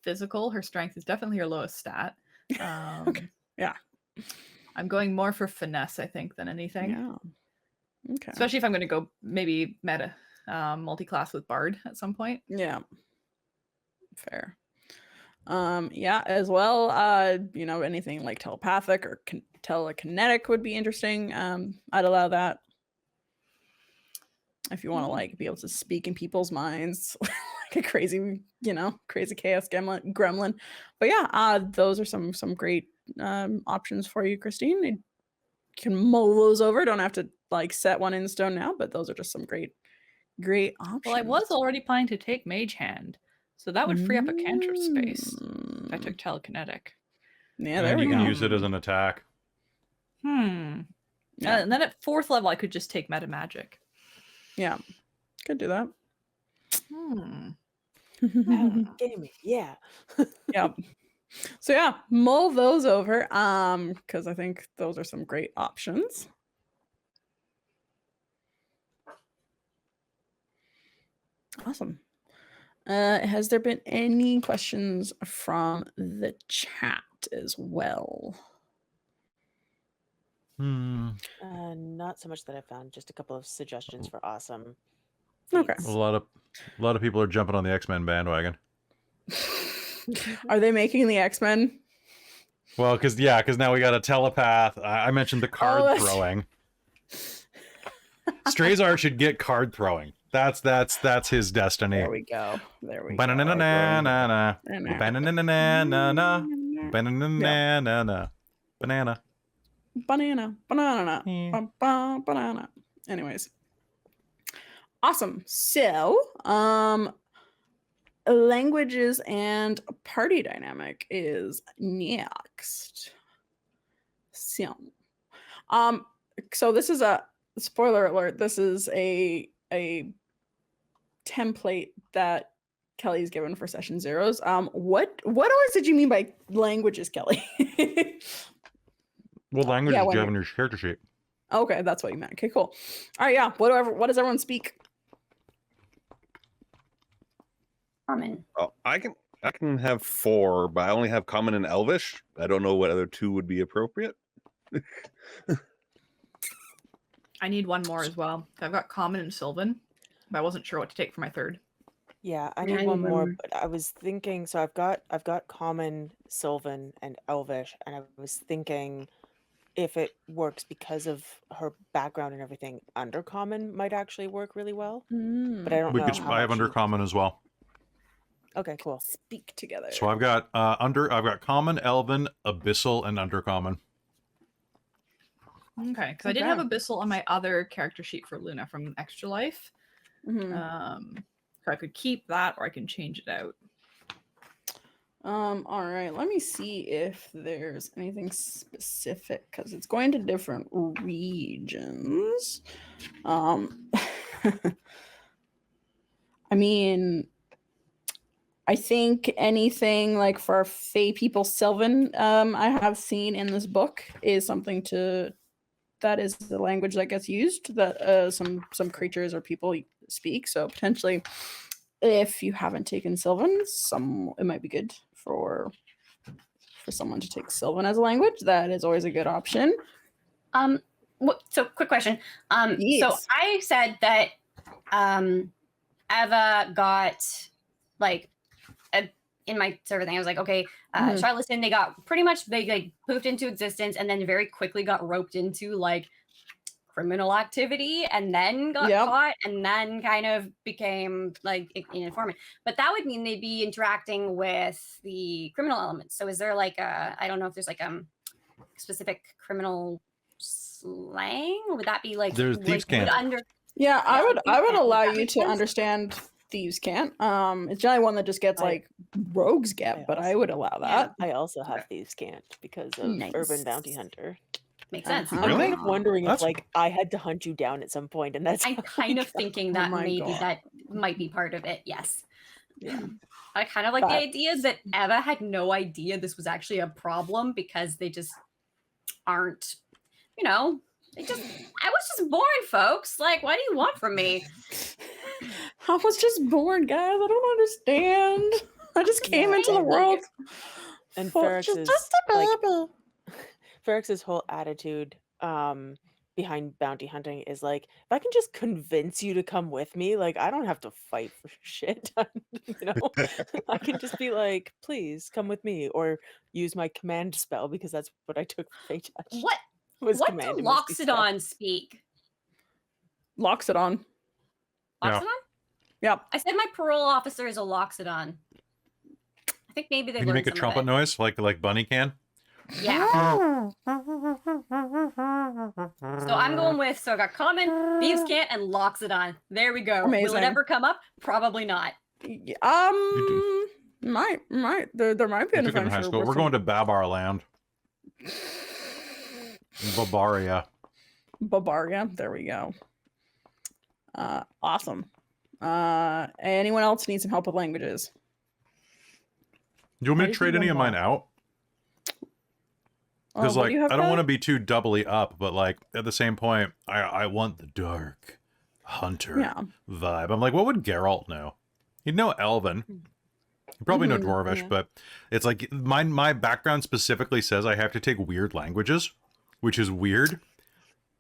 physical. Her strength is definitely her lowest stat. Yeah. I'm going more for finesse, I think, than anything. Yeah. Okay. Especially if I'm going to go maybe meta multi-class with Bard at some point. Yeah. Fair. Yeah, as well, anything like telepathic or telekinetic would be interesting. I'd allow that. If you want to like be able to speak in people's minds like a crazy, crazy chaos gremlin. But yeah, those are some great options for you, Christine. You can mull those over. Don't have to like set one in stone now, but those are just some great options. Well, I was already planning to take Mage Hand, so that would free up a cantrip space if I took telekinetic. Yeah, there And we you go. can use it as an attack. Yeah. And then at 4th level, I could just take meta magic. Yeah, could do that. Gaming, yeah. Yeah. So yeah, mull those over because I think those are some great options. Awesome. Has there been any questions from the chat as well? Not so much that I found, just a couple of suggestions for awesome Okay. feats. A lot of people are jumping on the X-Men bandwagon. Are they making the X-Men? Well, because now we got a telepath. I mentioned the card that's- throwing. Strazar should get card throwing. That's his destiny. There we go. Banana-na-na-na-na. Banana-na-na-na-na. Banana-na-na-na. Banana. Banana. Yeah. Banana. Anyways. Awesome. So, languages and party dynamic is next. So this is a spoiler alert. This is a template that Kelly's given for session zeros. What always did you mean by languages, Kelly? What language Yeah, do when you have you're- in your character sheet? Okay, that's what you meant. Okay, cool. All right, yeah. What does everyone speak? Common. Oh, I can have 4, but I only have Common and Elvish. I don't know what other 2 would be appropriate. I need one more as well. I've got Common and Sylvan, but I wasn't sure what to take for my third. Yeah, I Yeah, need I one need more, one. but I was thinking, so I've got Common, Sylvan, and Elvish, and I was thinking if it works because of her background and everything, Undercommon might actually work really well. But I don't We know could. how I have much you... undercommon as well. Okay, cool. Speak together. So I've got I've got common, elven, abyssal, and undercommon. Okay, because I did have Okay. Abyssal on my other character sheet for Luna from Extra Life. Mhm. So I could keep that or I can change it out. All right, let me see if there's anything specific because it's going to different regions. I mean, I think anything like for Fey people, Sylvan, I have seen in this book is something that is the language that gets used that some creatures or people speak. So potentially, if you haven't taken Sylvan, it might be good for someone to take Sylvan as a language. That is always a good option. So quick question. So Yes. I said that Eva got like in my server thing. I was like, okay, Mhm. Charlottesville, they got pretty much they like poofed into existence and then very quickly got roped into like criminal activity and then got Yep. caught and then kind of became like an informant. But that would mean they'd be interacting with the criminal elements. So is there like I don't know if there's like specific criminal slang? Or would that be like There's thieves' cant. Yeah, I Yeah, would thieves' cant. allow Would that you make to sense? understand thieves can't. It's generally one that just gets I- like rogues I get, but I also- would allow Yeah. that. I also have Thieves Can't because of Urban Bounty Nice. Hunter. Makes sense. Uh-huh. I'm Really? kind of wondering That's- if like I had to hunt you down at some point, and that's I'm how kind we of got- thinking Oh that my maybe God. that might be part of it. Yes. Yeah. I kind of like the But- idea that Eva had no idea this was actually a problem because they just aren't, I was just born, folks. Like, what do you want from me? I was just born, guys. I don't understand. I just came Yeah, into the and- world. and for Ferrex's, just a like, baby. Ferrex's whole attitude behind bounty hunting is like, if I can just convince you to come with me, like I don't have to fight for shit. I can just be like, please come with me, or use my command spell because that's what I took for Fey Touch. What do command and Misty Step. Loxodon speak? Locks it on. Yeah. Loxodon? Yep. I said my parole officer is a Loxodon. I think maybe they Can you learned make a some of trumpet it. noise like Bunny can? Yeah. So I'm going with, so I got Common, Thieves Cant, and Loxodon. There we go. Will Amazing. it ever come up? Probably not. Might there might be I an took it in high adventure. school. with We're some- going to Babar Land. Barbaria. Bavaria. There we go. Awesome. Anyone else need some help with languages? Do you want me I to just trade need any of one mine more. out? Because what like do you have, I don't want to Kelly? be too doubly up, but like at the same point, I want the dark hunter Yeah. vibe. I'm like, what would Geralt know? He'd know Elven. He'd probably know Mhm, Dwarvish, yeah. but it's like my background specifically says I have to take weird languages, which is weird.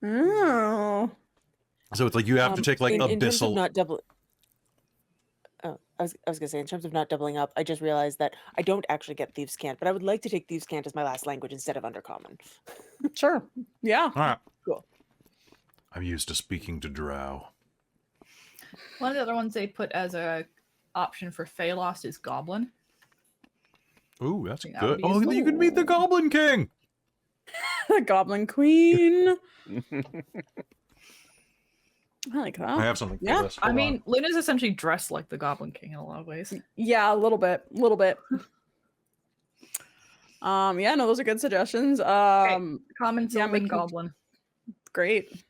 Oh. So it's like you have to take like in terms of abyssal. not doubling. Oh, I was gonna say, in terms of not doubling up, I just realized that I don't actually get Thieves Cant, but I would like to take Thieves Cant as my last language instead of Undercommon. Sure. Yeah. All right. Cool. I'm used to speaking to drow. One of the other ones they put as a option for Fey Lost is Goblin. Ooh, that's think that would good. be Oh, you could meet the useful. Goblin King. The Goblin Queen. I like that. I have something for Yeah, this. I Hold mean, Luna's essentially dressed like the Goblin King in a lot of ways. Yeah, a little bit. Yeah, no, those are good suggestions. Common, yeah, Sylvan, making- Goblin. Great.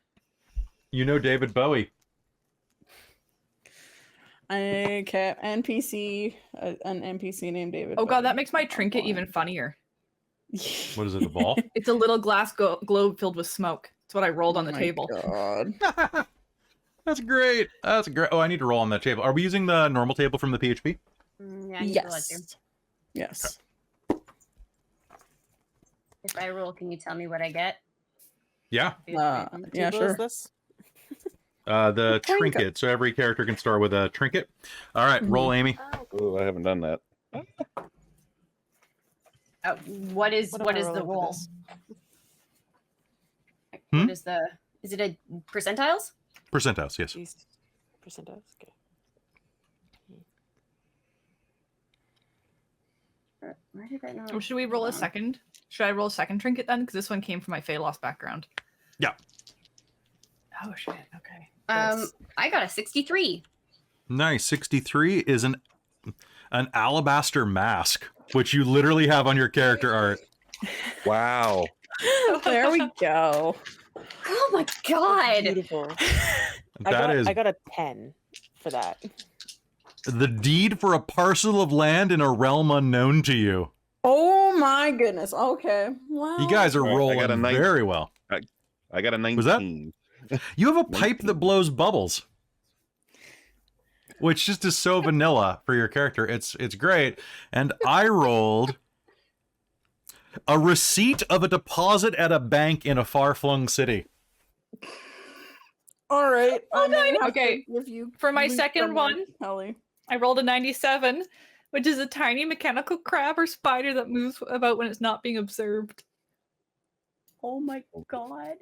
You know David Bowie. Okay, NPC, an NPC named David. Oh god, Bowie. that makes my trinket even funnier. What is it, the ball? It's a little glass globe filled with smoke. It's what I rolled on the Oh my table. God. That's great. That's great. Oh, I need to roll on that table. Are we using the normal table from the PHP? Yeah, I need to let you. Yes. If I roll, can you tell me what I get? Yeah. Yeah, Table sure. is this? The Trinket. trinket. So every character can start with a trinket. All right, roll, Amy. Oh, I haven't done that. What is What am what I is the rolling for roll? this? What is the? Is it a percentiles? Percentiles, yes. These percentiles? Okay. Where did that not? Or should we roll a hold on. second? Should I roll a second trinket then? Because this one came from my Fey Lost background. Yeah. Oh shit. Okay. I got a 63. Nice. 63 is an alabaster mask, which you literally have on your character art. Wow. There we go. Oh my god! Beautiful. That is I got a 10 for that. the deed for a parcel of land in a realm unknown to you. Oh my goodness. Okay. Wow. You guys are All right, I got rolling a very well. I got a 19. Was that? You have a pipe that 19. blows bubbles, which just is so vanilla for your character. It's great. And I rolled a receipt of a deposit at a bank in a far-flung city. All right. I'm gonna have to Okay, give you for my leave second from one, Kelly. I rolled a 97, which is a tiny mechanical crab or spider that moves about when it's not being observed. Oh my god.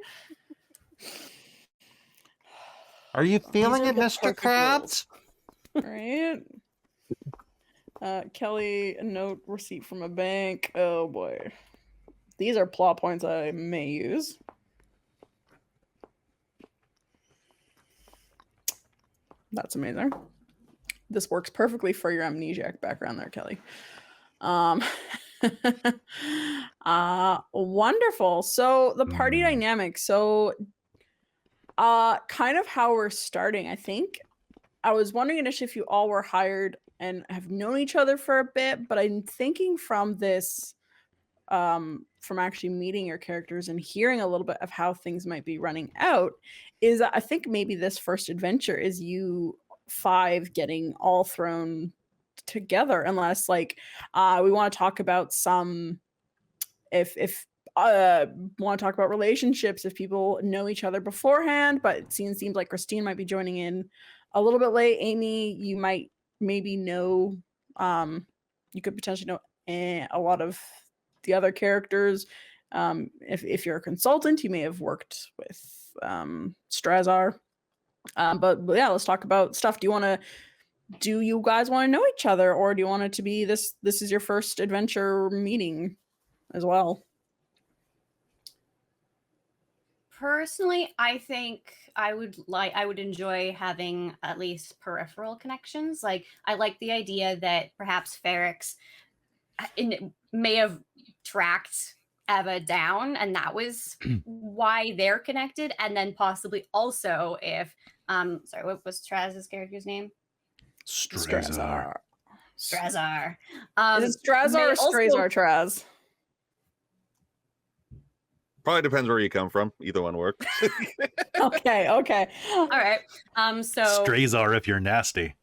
Are you feeling are it, the Mr. perfect Krabs? Right. Kelly, a note receipt from a bank. Oh boy. These are plot points I may use. That's amazing. This works perfectly for your amnesiac background there, Kelly. Wonderful. So the party dynamic. So kind of how we're starting, I think. I was wondering initially if you all were hired and have known each other for a bit, but I'm thinking from this from actually meeting your characters and hearing a little bit of how things might be running out is I think maybe this first adventure is you 5 getting all thrown together, unless like we want to talk about some if want to talk about relationships, if people know each other beforehand, but it seems like Christine might be joining in a little bit late. Amy, you might maybe know you could potentially know a lot of the other characters. If you're a consultant, you may have worked with Strazar. But yeah, let's talk about stuff. Do you guys want to know each other, or do you want it to be this is your first adventure meeting as well? Personally, I think I would enjoy having at least peripheral connections. Like I like the idea that perhaps Ferrex may have tracked Eva down, and that was why they're connected. And then possibly also if sorry, what was Traz's character's name? Strazar. Strazar. Is it Strazar may or also- Strazar Traz? Probably depends where you come from. Either one works. Okay. All right. So Strazar if you're nasty.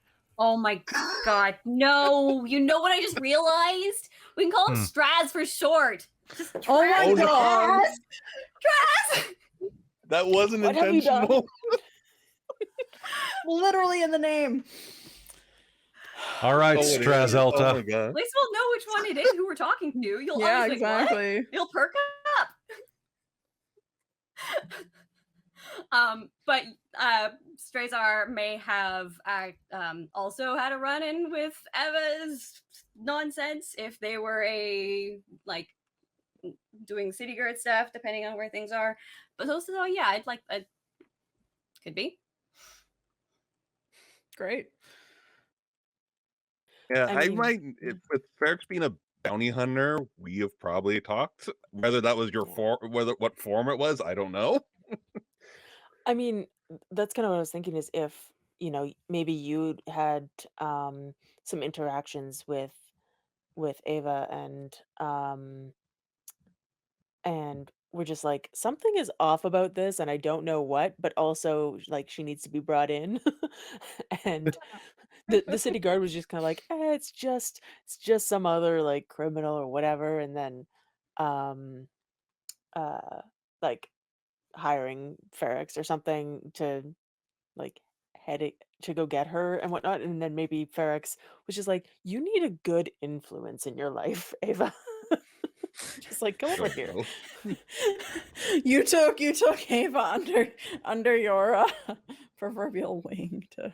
oh my god, no! You know what I just realized? We can call him Straz for short. Just Oh my Oh, no. god. Straz! That wasn't What have you done? intentional. Literally in the name. All right, Oh, it is? Strazelta. Oh my god. At least we'll know which one it is who we're talking to. You'll Yeah, always be like, what? exactly. You'll perk up. But Strazar may have also had a run-in with Eva's nonsense if they were doing city guard stuff, depending on where things are. But also, yeah, I'd like could be. Great. Yeah, I mean, with Ferrex being a bounty hunter, we have probably talked. Whether that was your what form it was, I don't know. I mean, that's kind of what I was thinking is if, maybe you had some interactions with Ava and we're just like something is off about this and I don't know what, but also like she needs to be brought in. And the city guard was just kind of like, it's just some other like criminal or whatever, and then like hiring Ferrex or something to like heading to go get her and whatnot, and then maybe Ferrex was just like, "You need a good influence in your life, Ava." Just like, "Go over Oh, here." no. You took Ava under your proverbial wing to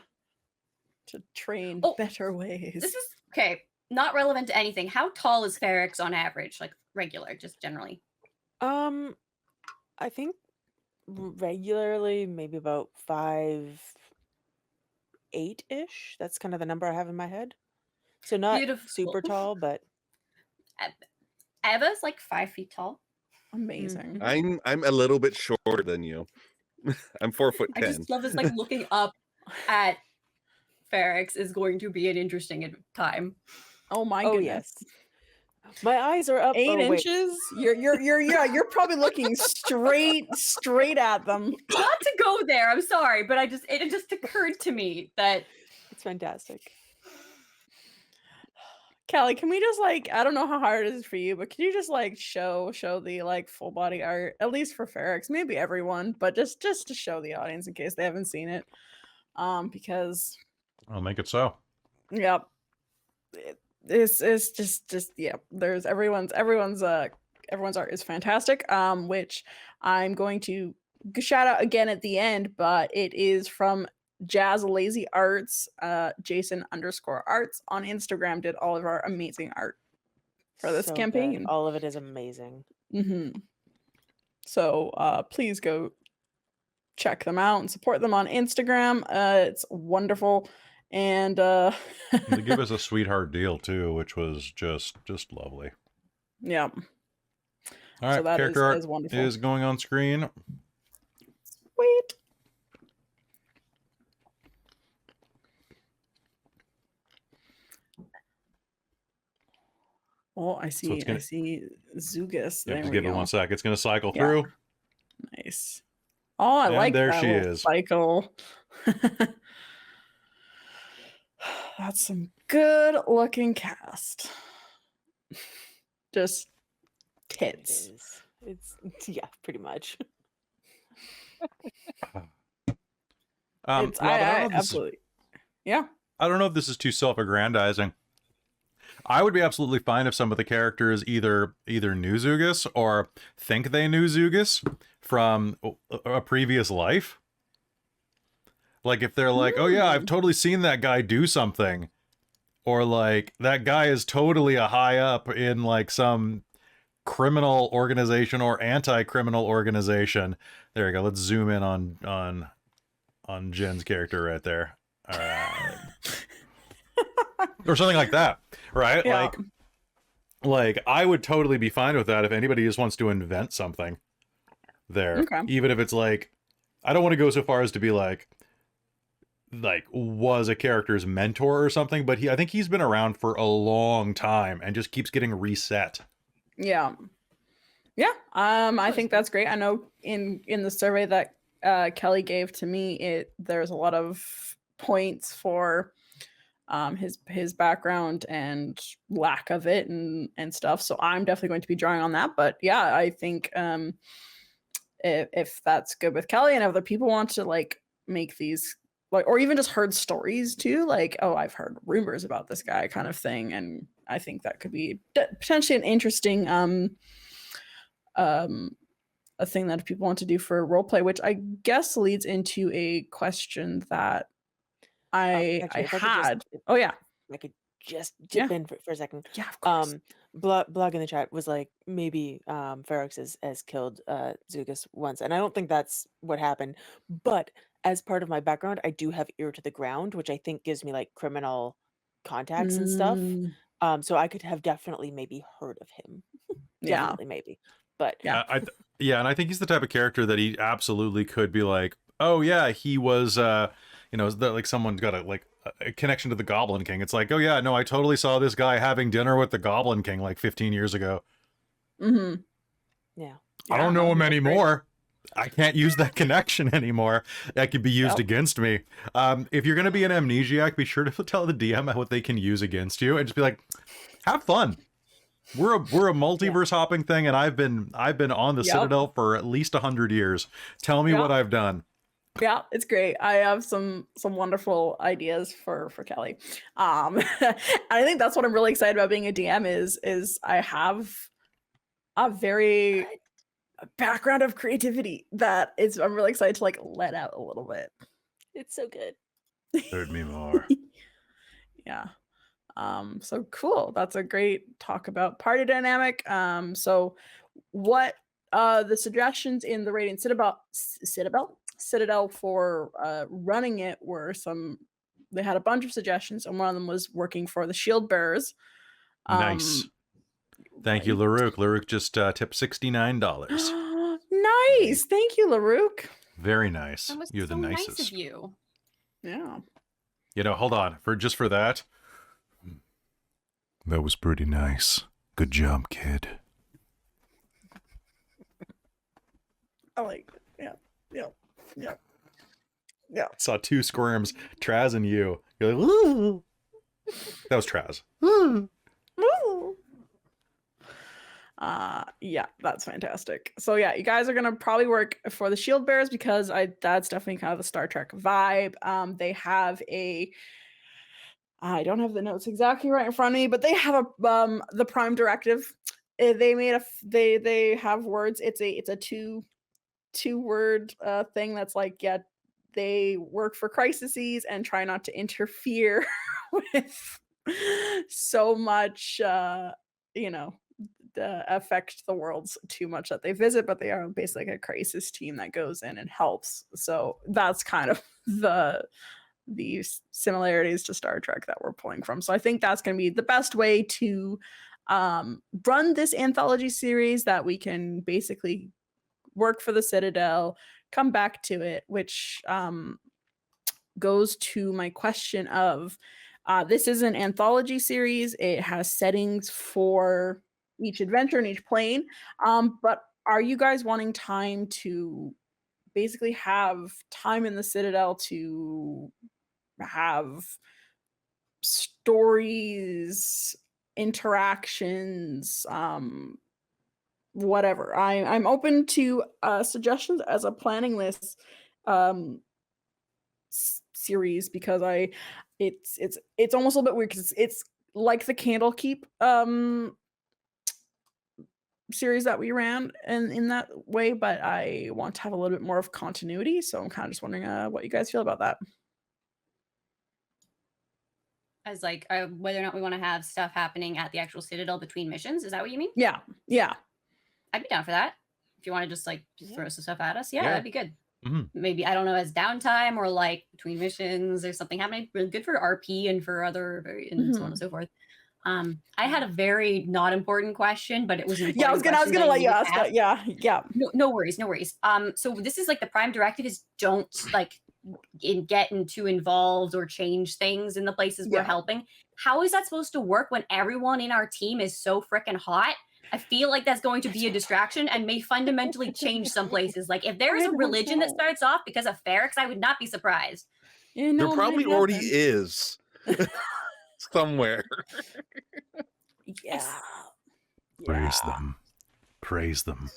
train Oh, better ways. This is okay. Not relevant to anything. How tall is Ferrex on average? Like regular, just generally. I think regularly maybe about 5'8" ish. That's kind of the number I have in my head. So not super Beautiful. tall, but Eva's like 5 feet tall. Amazing. I'm a little bit shorter than you. I'm 4'10". I just love this. Like looking up at Ferrex is going to be an interesting time. Oh my oh goodness. yes, my eyes are up. 8 Oh wait, inches? You're probably looking straight at them. Not to go there. I'm sorry, but it just occurred to me that it's fantastic. Kelly, can we just like, I don't know how hard it is for you, but can you just like show the like full body art, at least for Ferrex, maybe everyone, but just to show the audience in case they haven't seen it. Because I'll make it so. yep, it's just yeah, there's everyone's art is fantastic, which I'm going to shout out again at the end, but it is from Jazz Lazy Arts, Jason_arts on Instagram did all of our amazing art for this So good. campaign. All of it is amazing. So please go check them out and support them on Instagram. It's wonderful. And They give us a sweetheart deal too, which was just lovely. yeah. All right, So that character art is wonderful. is going on screen. Sweet. Oh, I see. I see Zugus. Yeah, There just we give it go. 1 sec. It's going to cycle Yeah. through. Nice. Oh, I And like there that she little is. cycle. That's some good looking cast. Just It tits. is. It's yeah, pretty much. Rob, Absolutely. Yeah. I don't know if this is too self-aggrandizing. I would be absolutely fine if some of the characters either knew Zugus or think they knew Zugus from a previous life. Like if they're like, oh yeah, I've totally seen that guy do something. Or like, that guy is totally a high up in like some criminal organization or anti-criminal organization. There you go. Let's zoom in on Jen's character right there. All right. Or something like that, right? Yeah. Like I would totally be fine with that if anybody just wants to invent something there. Okay. Even if it's like, I don't want to go so far as to be like was a character's mentor or something, but I think he's been around for a long time and just keeps getting reset. Yeah. Yeah. I think that's great. I know in the survey that Kelly gave to me, there's a lot of points for his background and lack of it and stuff. So I'm definitely going to be drawing on that. But yeah, I think if that's good with Kelly and other people want to like make these like, or even just heard stories too, like, oh, I've heard rumors about this guy kind of thing. And I think that could be potentially an interesting a thing that people want to do for roleplay, which I guess leads into a question that I had. Oh yeah, I could just dip in for a second. Yeah, of course. Blog in the chat was like, maybe Ferrex has killed Zugus once, and I don't think that's what happened. But as part of my background, I do have ear to the ground, which I think gives me like criminal contacts and stuff. So I could have definitely maybe heard of him. Definitely maybe. But yeah, and I think he's the type of character that he absolutely could be like, oh yeah, he was like someone's got a connection to the Goblin King. It's like, oh yeah, no, I totally saw this guy having dinner with the Goblin King like 15 years ago. Yeah. I don't know him anymore. I can't use that connection anymore. That could be used against me. If you're going to be an amnesiac, be sure to tell the DM what they can use against you and just be like, have fun. We're a multiverse hopping thing, and I've been on the Citadel for at least 100 years. Tell me what I've done. Yeah, it's great. I have some wonderful ideas for Kelly. And I think that's what I'm really excited about being a DM is I have a very background of creativity that is I'm really excited to like let out a little bit. It's so good. Heard me more. Yeah. So cool. That's a great talk about party dynamic. So what the suggestions in the Radiant Citadel for running it were they had a bunch of suggestions, and one of them was working for the shield bearers. Nice. Thank you, right. Larouk. Larouk just tipped $69. Nice. Thank you, Larouk. Very nice. That was You're the so nicest. nice of you. Yeah. You know, hold on. For that. That was pretty nice. Good job, kid. I like it. Yeah. I saw two squirms, Traz and you. You're like, woo. That was Traz. Woo. Yeah, that's fantastic. So yeah, you guys are gonna probably work for the shield bearers because that's definitely kind of the Star Trek vibe. They have I don't have the notes exactly right in front of me, but they have the prime directive. They made they have words. It's a two word thing that's like, yeah, they work for crises and try not to interfere with so much affect the worlds too much that they visit, but they are basically like a crisis team that goes in and helps. So that's kind of the similarities to Star Trek that we're pulling from. So I think that's going to be the best way to run this anthology series, that we can basically work for the Citadel, come back to it, which goes to my question of this is an anthology series. It has settings for each adventure and each plane. But are you guys wanting time to basically have time in the Citadel to have stories, interactions, whatever? I'm open to suggestions as a planning list series, because it's almost a little bit weird because it's like the Candlekeep series that we ran in that way, but I want to have a little bit more of continuity. So I'm kind of just wondering what you guys feel about that. As like whether or not we want to have stuff happening at the actual Citadel between missions. Is that what you mean? Yeah. I'd be down for that. If you want to just throw some stuff at us, yeah. That'd be good. Mm-hmm. Maybe, I don't know, as downtime or like between missions or something happening. Really good for RP and for other and so on and so forth. I had a very not important question, but it was an I was gonna let you ask that. Yeah. No worries. So this is like the prime directive is don't get too involved or change things in the places we're helping. How is that supposed to work when everyone in our team is so freaking hot? I feel like that's going to be a distraction and may fundamentally change some places. Like if there's a religion that starts off because of Ferrix, I would not be surprised. There probably already is somewhere. Yeah. Praise them.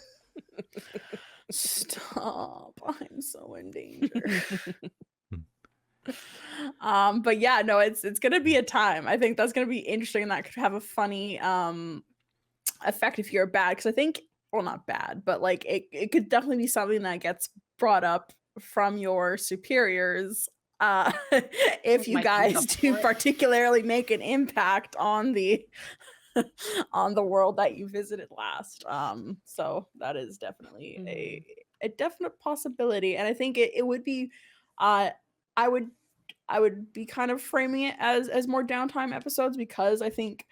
Stop. I'm so in danger. But yeah, no, it's gonna be a time. I think that's gonna be interesting, and that could have a funny effect if you're bad, because I think, well, not bad, but like it could definitely be something that gets brought up from your superiors if you guys do particularly make an impact on the on the world that you visited last. So that is definitely a definite possibility, and I think it would be I would be kind of framing it as more downtime episodes, because I think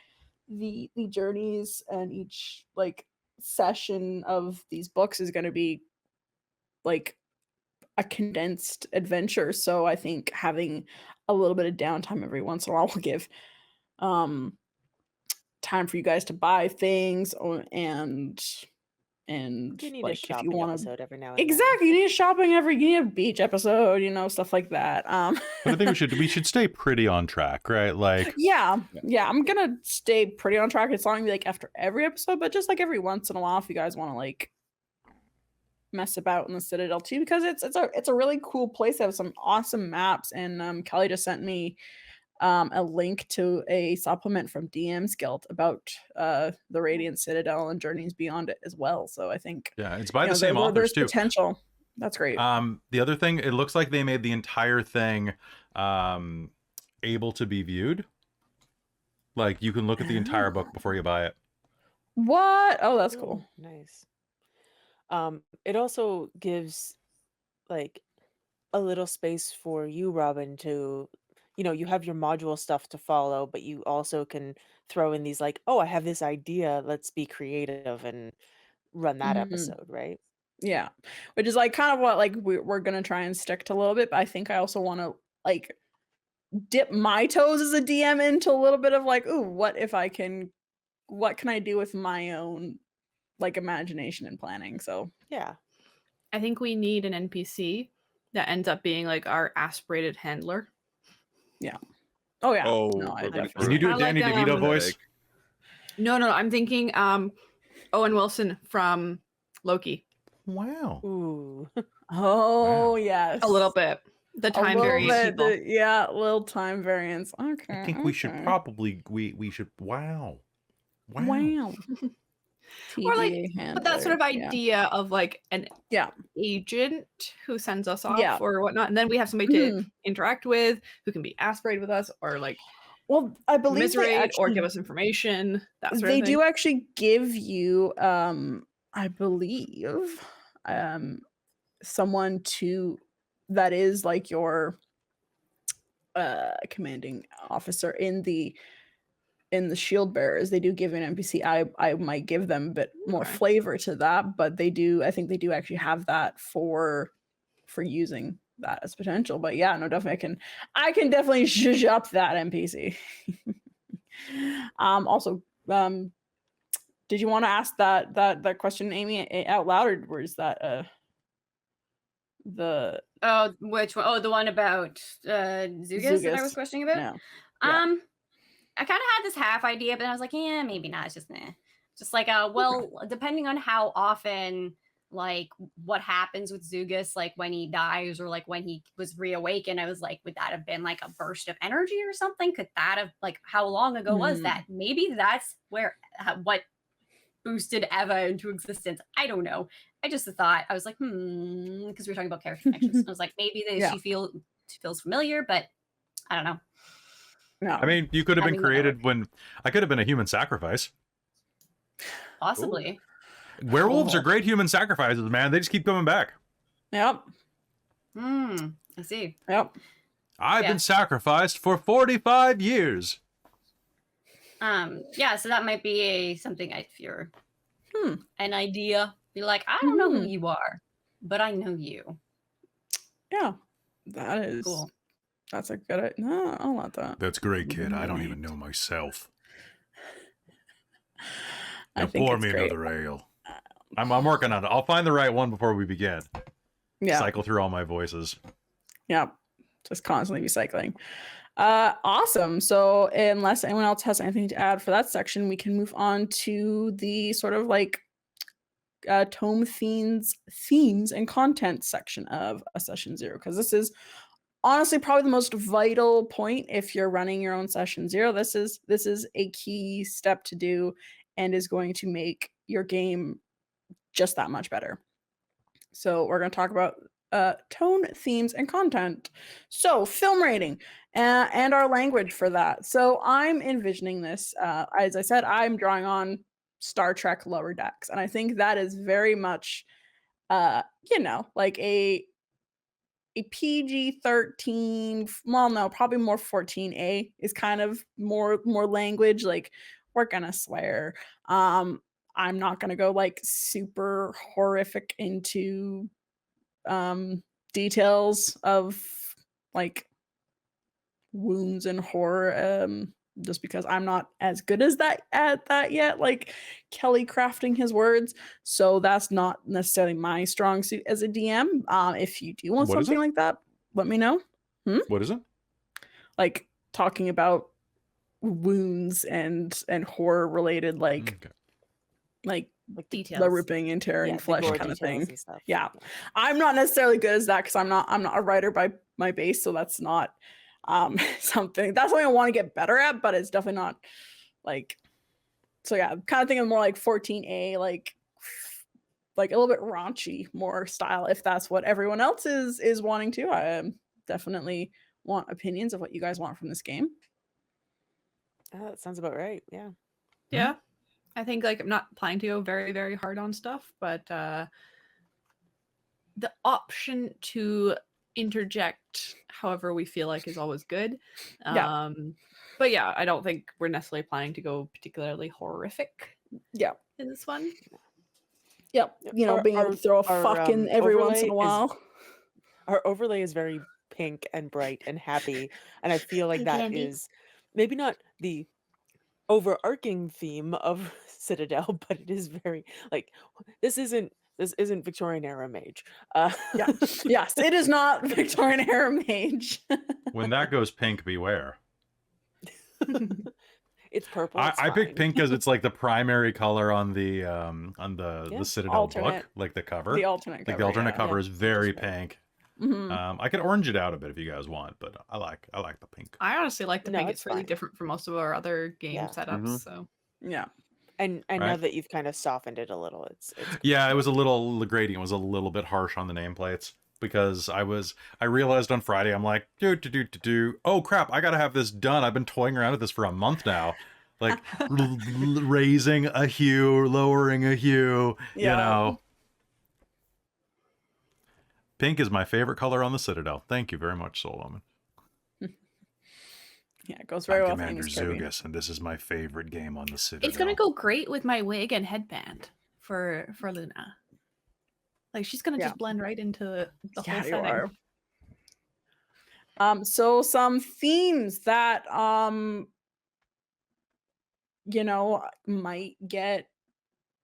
the journeys and each like session of these books is going to be like a condensed adventure. So I think having a little bit of downtime every once in a while will give time for you guys to buy things and you need like a shopping if you want episode every now and exactly, you need a shopping you need a beach episode, stuff like that. But I think we should stay pretty on track, right? Like yeah, I'm gonna stay pretty on track. It's not gonna be like after every episode, but just like every once in a while, if you guys want to like mess about in the Citadel too, because it's a really cool place. They have some awesome maps, and Kelly just sent me a link to a supplement from DM's Guild about the Radiant Citadel and Journeys Beyond it as well. So I think Yeah, it's by the same there's authors too. potential. That's great. The other thing, it looks like they made the entire thing able to be viewed. Like you can look at the entire book before you buy it. What? Oh, that's cool. Nice. It also gives like a little space for you, Robin, to, you have your module stuff to follow, but you also can throw in these like, oh, I have this idea, let's be creative and run that Mhm. episode, right? Yeah, which is like kind of what like we're gonna try and stick to a little bit, but I think I also want to like dip my toes as a DM into a little bit of like, ooh, what can I do with my own like imagination and planning? So Yeah. I think we need an NPC that ends up being like our aspirated handler. oh yeah, Oh, no, I we're gonna definitely Can you do a I like, Danny DeVito voice? No, I'm thinking Owen Wilson from Loki. Wow. Ooh. Oh Wow. yes, A little bit. The a time little variant bit, people. yeah, little time variance. Okay, I think we should okay. probably we should wow. Wow. Or like, TBA but that sort of handler, yeah. idea of like an Yeah. agent who sends us off Yeah. or whatnot, and then we have somebody to interact with who can be aspirated with us or like Well, I believe they commiserate or actually give us information, that sort they of thing. do actually give you I believe someone that is like your commanding officer in the shield bearers. They do give an NPC. I might give them a bit more Okay. flavor to that, but I think they do actually have that for using that as potential. But yeah, no, definitely I can definitely zhuzh up that NPC. Also, did you want to ask that question, Amy, out loud, or is that the Oh, which one? Oh, the one about Zugas that I was Zugas? questioning about. No. Yeah. I kind of had this half idea, but I was like, yeah, maybe not. It's just just like well, depending on how often, like what happens with Zugas, like when he dies or like when he was reawakened, I was like, would that have been like a burst of energy or something? Could that have like how long ago was that? Maybe that's where what boosted Eva into existence. I don't know. I just thought I was like, because we were talking about character connections. I was like, maybe she feels familiar, but I don't know. No. I mean, you could have been created when I could have been a human sacrifice. Possibly. Ooh. Werewolves are great human sacrifices, man. They just keep coming back. Yep. I see. Yep. I've been sacrificed for 45 years. Yeah, so that might be something if you're an idea. Be like, I don't know who you are, but I know you. Yeah. That is cool. That's a good idea. No, I want that. That's great, kid. I don't even know myself. I Now think pour it's me great. another ale. I'm working on it. I'll find the right one before we begin. Yeah. Cycle through all my voices. Yeah. Just constantly recycling. Awesome. So unless anyone else has anything to add for that section, we can move on to the sort of like tome themes and content section of a session 0, because this is honestly probably the most vital point if you're running your own session 0. This is a key step to do and is going to make your game just that much better. So we're going to talk about tone, themes, and content. So film rating and our language for that. So I'm envisioning this, as I said, I'm drawing on Star Trek Lower Decks, and I think that is very much like a PG-13, well, no, probably more 14A is kind of more language. Like we're gonna swear. I'm not gonna go like super horrific into details of like wounds and horror, just because I'm not as good as that at that yet, like Kelly crafting his words. So that's not necessarily my strong suit as a DM. If you do want something like that, let me know. What is it? Like talking about wounds and horror related like like the Details. ripping and tearing yeah, the flesh gore kind of details thing. and stuff. Yeah. I'm not necessarily good as that because I'm not a writer by my base, so that's not something I want to get better at, but it's definitely not like, so yeah, I'm kind of thinking more like 14A, like a little bit raunchy more style, if that's what everyone else is wanting to. I definitely want opinions of what you guys want from this game. That sounds about right. Yeah. Yeah. I think like I'm not planning to go very, very hard on stuff, but the option to interject however we feel like is always good. Yeah. But yeah, I don't think we're necessarily planning to go particularly horrific Yeah. in this one. Yep. You know, being able to throw a fuck in every once in a while. Our overlay is very pink and bright and happy, and I feel like Hey, that Candy. is maybe not the overarching theme of Citadel, but it is very like this isn't Victorian era mage. Yeah. Yes, it is not Victorian era mage. When that goes pink, beware. It's purple. I picked pink because it's like the primary color on the Yeah. Citadel book, Alternate. like the cover. The alternate cover. Like the alternate yeah. cover is very Just right. pink. Mhm. I could orange it out a bit if you guys want, but I like the pink. I honestly like the No, pink. it's It's really fine. different from most of our other game Yeah. setups. Mhm. So Yeah. And now Right. that you've kind of softened it a little, it's good. Yeah, it was a little, the gradient was a little bit harsh on the nameplates because I realized on Friday, I'm like, oh crap, I gotta have this done. I've been toying around with this for a month now. Like raising a hue, lowering a hue, Yeah. you know. Pink is my favorite color on the Citadel. Thank you very much, Soul Woman. Yeah, it goes very I'm well with Commander Amy's Kirby. Zugus, and this is my favorite game on the Citadel. it's gonna go great with my wig and headband for Luna. Like she's gonna Yeah. just blend right into the whole Yeah, you setting. are. So some themes that you know, might get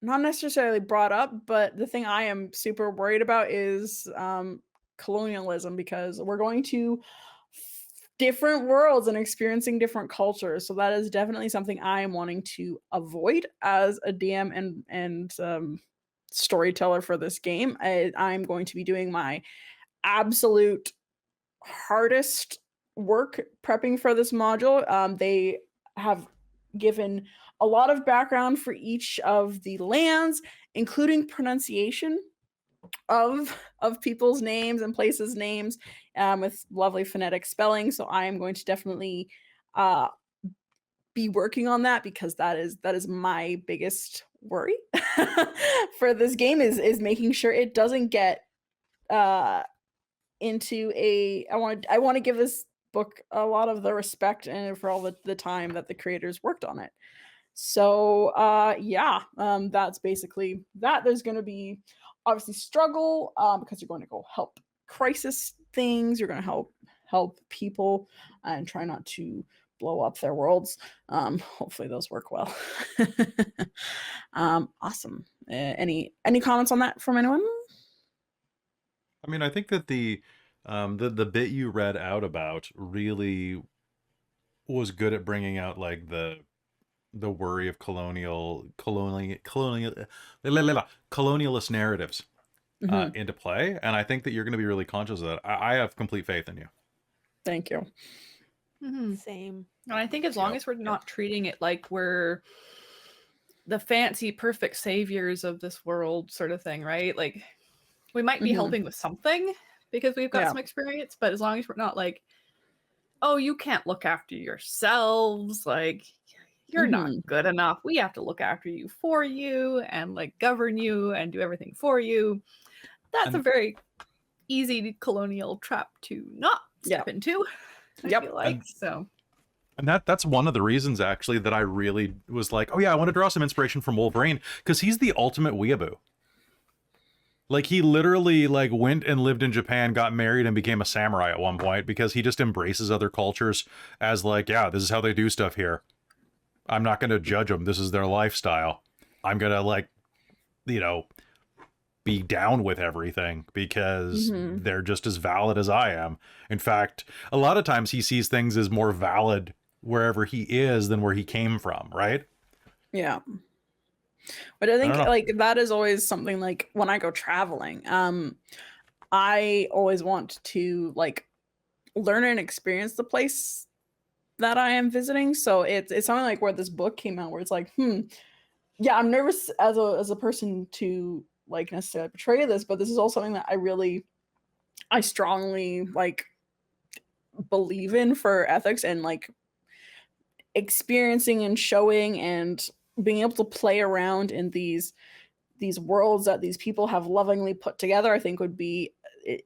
not necessarily brought up, but the thing I am super worried about is colonialism, because we're going to different worlds and experiencing different cultures. So that is definitely something I am wanting to avoid as a DM and storyteller for this game. I'm going to be doing my absolute hardest work prepping for this module. They have given a lot of background for each of the lands, including pronunciation of people's names and places names, with lovely phonetic spelling. So I am going to definitely be working on that, because that is my biggest worry for this game is making sure it doesn't get into a I want to give this book a lot of the respect and for all the time that the creators worked on it. So yeah, that's basically that. There's going to be obviously struggle, because you're going to go help crisis things, you're going to help people and try not to blow up their worlds. Hopefully those work well. Awesome. Any comments on that from anyone? I mean, I think that the bit you read out about really was good at bringing out like the worry of colonialist narratives into play, and I think that you're going to be really conscious of that. I have complete faith in you. Thank you. Same. And I think as long as we're not treating it like we're the fancy perfect saviors of this world sort of thing, right? Like we might be helping with something because we've got some experience, but as long as we're not like, oh, you can't look after yourselves, like you're not good enough, we have to look after you for you and like govern you and do everything for you. That's a very easy colonial trap to not step into. I feel like so. And that's one of the reasons actually that I really was like, oh yeah, I want to draw some inspiration from Wolverine, because he's the ultimate weeaboo. Like he literally like went and lived in Japan, got married, and became a samurai at one point because he just embraces other cultures as like, yeah, this is how they do stuff here. I'm not going to judge them. This is their lifestyle. I'm going to like, you know, be down with everything because they're just as valid as I am. In fact, a lot of times he sees things as more valid wherever he is than where he came from, right? Yeah. But I think know. like that is always something like when I go traveling, I always want to like learn and experience the place that I am visiting. So it's something like where this book came out where it's like, yeah, I'm nervous as a person to like necessarily portray this, but this is also something that I strongly like believe in for ethics and like experiencing and showing and being able to play around in these worlds that these people have lovingly put together, I think would be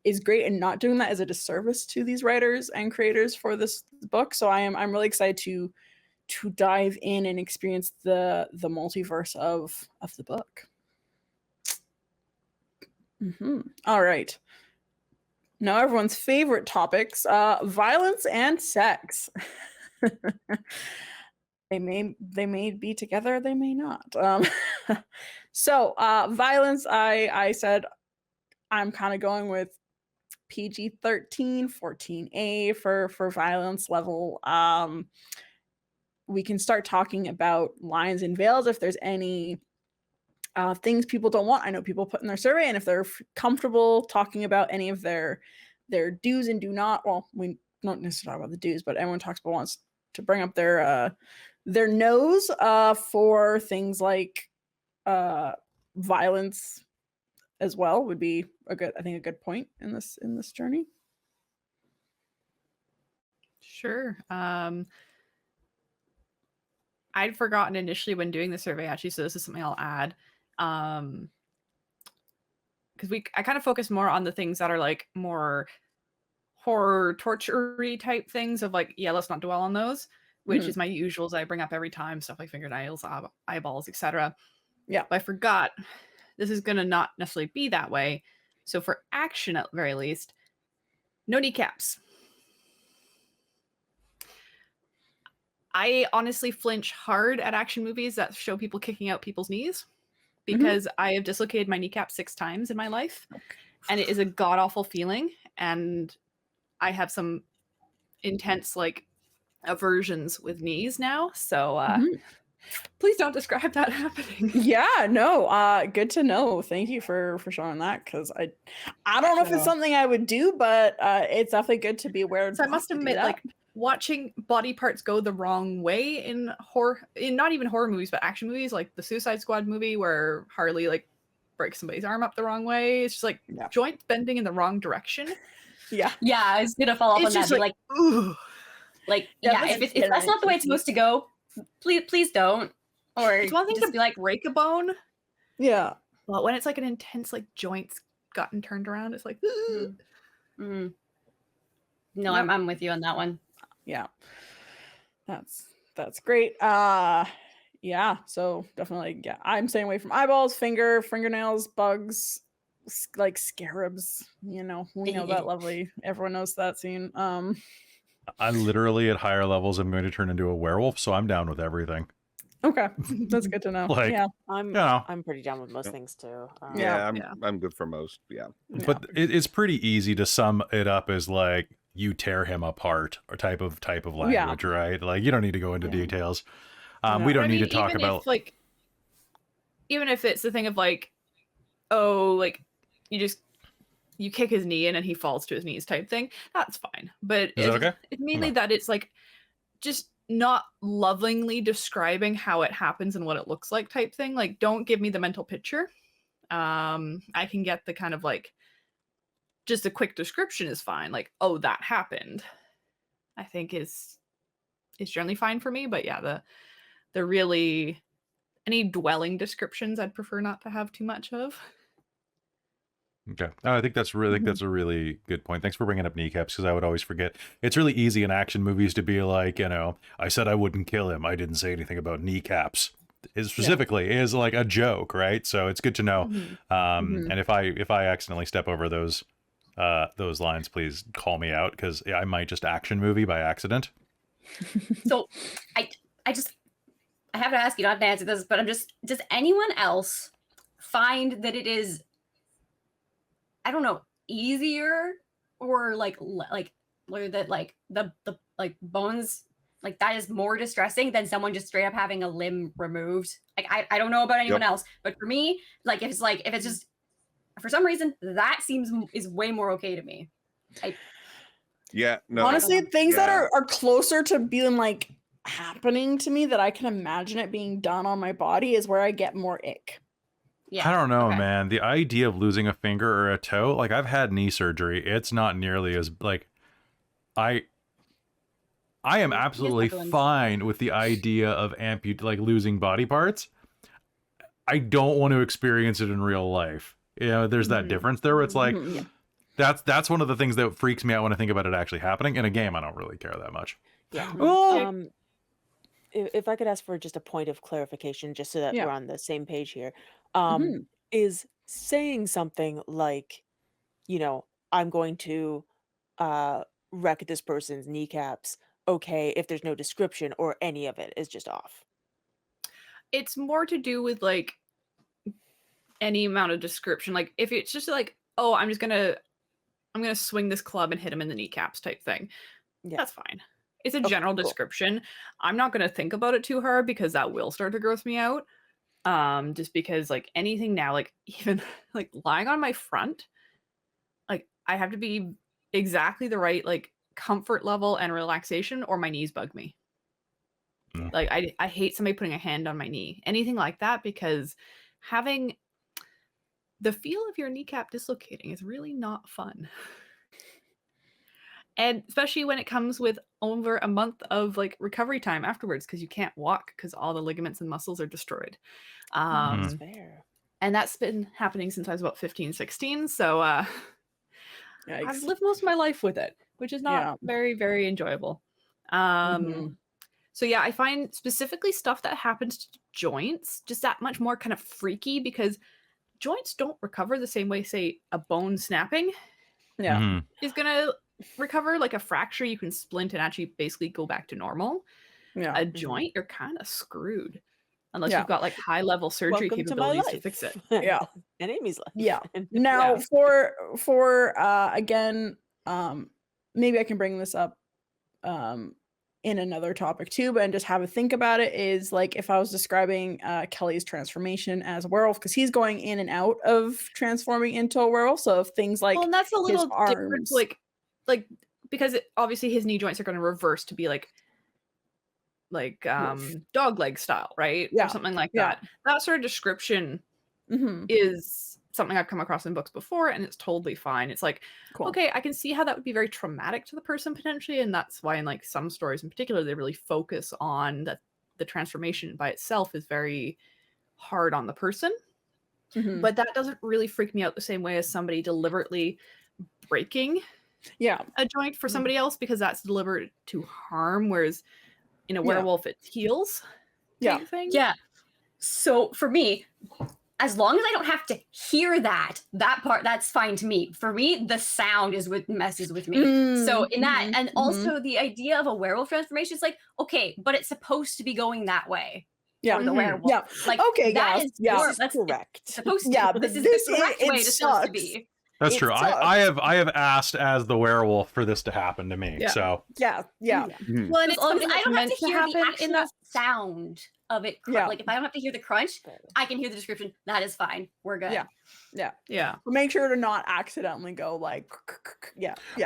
is great, and not doing that is a disservice to these writers and creators for this book. So I'm really excited to dive in and experience the multiverse of the book. All right. Now everyone's favorite topics, violence and sex. They may be together, they may not. So violence, I said I'm kind of going with PG-13, 14A for violence level. We can start talking about lines and veils if there's any things people don't want. I know people put in their survey, and if they're comfortable talking about any of their do's and do not, well, we don't necessarily talk about the do's, but everyone talks about wants to bring up their no's for things like violence as well would be a good point in this journey. Sure. I'd forgotten initially when doing the survey, actually, so this is something I'll add. Because I kind of focus more on the things that are like more horror torture-y type things of like, yeah, let's not dwell on those, which is my usuals I bring up every time, stuff like fingernails, eyeballs, etc. Yeah. But I forgot this is gonna not necessarily be that way. So for action, at the very least, no kneecaps. I honestly flinch hard at action movies that show people kicking out people's knees because I have dislocated my kneecap 6 times in my life, and it is a god-awful feeling, and I have some intense like aversions with knees now. So please don't describe that happening. Yeah, no, good to know. Thank you for showing that, because I don't know if it's something I would do, but it's definitely good to be aware. So I must admit, like watching body parts go the wrong way in not even horror movies, but action movies, like the Suicide Squad movie where Harley like breaks somebody's arm up the wrong way. It's just like joints bending in the wrong direction. Yeah, I was gonna follow up on that. Like, ooh. Like, if that's not the way it's supposed to go, please don't. Or it's one thing to be like break a bone. Yeah. But when it's like an intense like joints gotten turned around, it's like No, I'm with you on that one. Yeah. That's great. Yeah, so definitely, yeah, I'm staying away from eyeballs, fingernails, bugs, like scarabs, we know that lovely, everyone knows that scene. I literally at higher levels am going to turn into a werewolf, so I'm down with everything. Okay, that's good to know. Like, yeah, I'm pretty down with most things too. I'm good for most. Yeah, but it's pretty easy to sum it up as like you tear him apart or type of language, right? Like you don't need to go into details. We don't need to talk about like even if it's the thing of like, oh, like you kick his knee and then he falls to his knees type thing. That's fine. But it's mainly that it's like just not lovingly describing how it happens and what it looks like type thing. Like, don't give me the mental picture. I can get the kind of like just a quick description is fine. Like, oh, that happened, I think is generally fine for me. But yeah, the really any dwelling descriptions I'd prefer not to have too much of. Okay. I think that's really that's a really good point. Thanks for bringing up kneecaps, because I would always forget. It's really easy in action movies to be like, I said I wouldn't kill him. I didn't say anything about kneecaps. It specifically is like a joke, right? So it's good to know. And if I accidentally step over those lines, please call me out, because I might just action movie by accident. So I have to ask you not to answer this, but does anyone else find that it is, I don't know, easier or like that like the like bones Like that is more distressing than someone just straight up having a limb removed. Like I don't know about anyone else, but for me, like if it's just for some reason that is way more okay to me. Yeah, no. Honestly, things that are closer to being like happening to me that I can imagine it being done on my body is where I get more ick. I don't know, man. The idea of losing a finger or a toe, like I've had knee surgery. It's not nearly as like I am absolutely fine with the idea of like losing body parts. I don't want to experience it in real life. You know, there's that difference there where it's like that's one of the things that freaks me out when I think about it actually happening. In a game, I don't really care that much. Yeah. If I could ask for just a point of clarification, just so that we're on the same page here, is saying something like, you know, I'm going to wreck this person's kneecaps, okay, if there's no description or any of it is just off? It's more to do with like any amount of description. Like if it's just like, oh, I'm gonna swing this club and hit him in the kneecaps type thing. That's fine. It's a general description. I'm not gonna think about it too hard because that will start to gross me out. Just because like anything now, like even like lying on my front, like I have to be exactly the right like comfort level and relaxation or my knees bug me. Like I hate somebody putting a hand on my knee, anything like that, because having the feel of your kneecap dislocating is really not fun. And especially when it comes with over a month of like recovery time afterwards, because you can't walk because all the ligaments and muscles are destroyed. That's fair. And that's been happening since I was about 15, 16. So I've lived most of my life with it, which is not very, very enjoyable. So yeah, I find specifically stuff that happens to joints just that much more kind of freaky because joints don't recover the same way, say, a bone snapping is going to recover. Like a fracture, you can splint and actually basically go back to normal. A joint, you're kind of screwed. Unless you've got like high-level surgery capabilities to fix it. And Amy's life. Now for again, maybe I can bring this up in another topic too, but and just have a think about it is like if I was describing Kelly's transformation as a werewolf, because he's going in and out of transforming into a werewolf. So if things like and that's a little different, arms, like because obviously his knee joints are going to reverse to be like dog leg style, right? Or something like that. That sort of description is something I've come across in books before, and it's totally fine. It's like, okay, I can see how that would be very traumatic to the person potentially, and that's why in like some stories in particular, they really focus on that the transformation by itself is very hard on the person. But that doesn't really freak me out the same way as somebody deliberately breaking a joint for somebody else, because that's deliberate to harm, whereas in a werewolf it heals. Yeah. So for me, as long as I don't have to hear that part, that's fine to me. For me, the sound is what messes with me. So in that, and also the idea of a werewolf transformation is like, okay, but it's supposed to be going that way. For the werewolf. Like, okay, that is that's correct. It's supposed to. This is the correct way it's supposed to be. That's true. I have asked as the werewolf for this to happen to me. So Well, and as long as I don't have to hear the actual sound of it. Like if I don't have to hear the crunch, I can hear the description. That is fine. We're good. Yeah. Make sure to not accidentally go like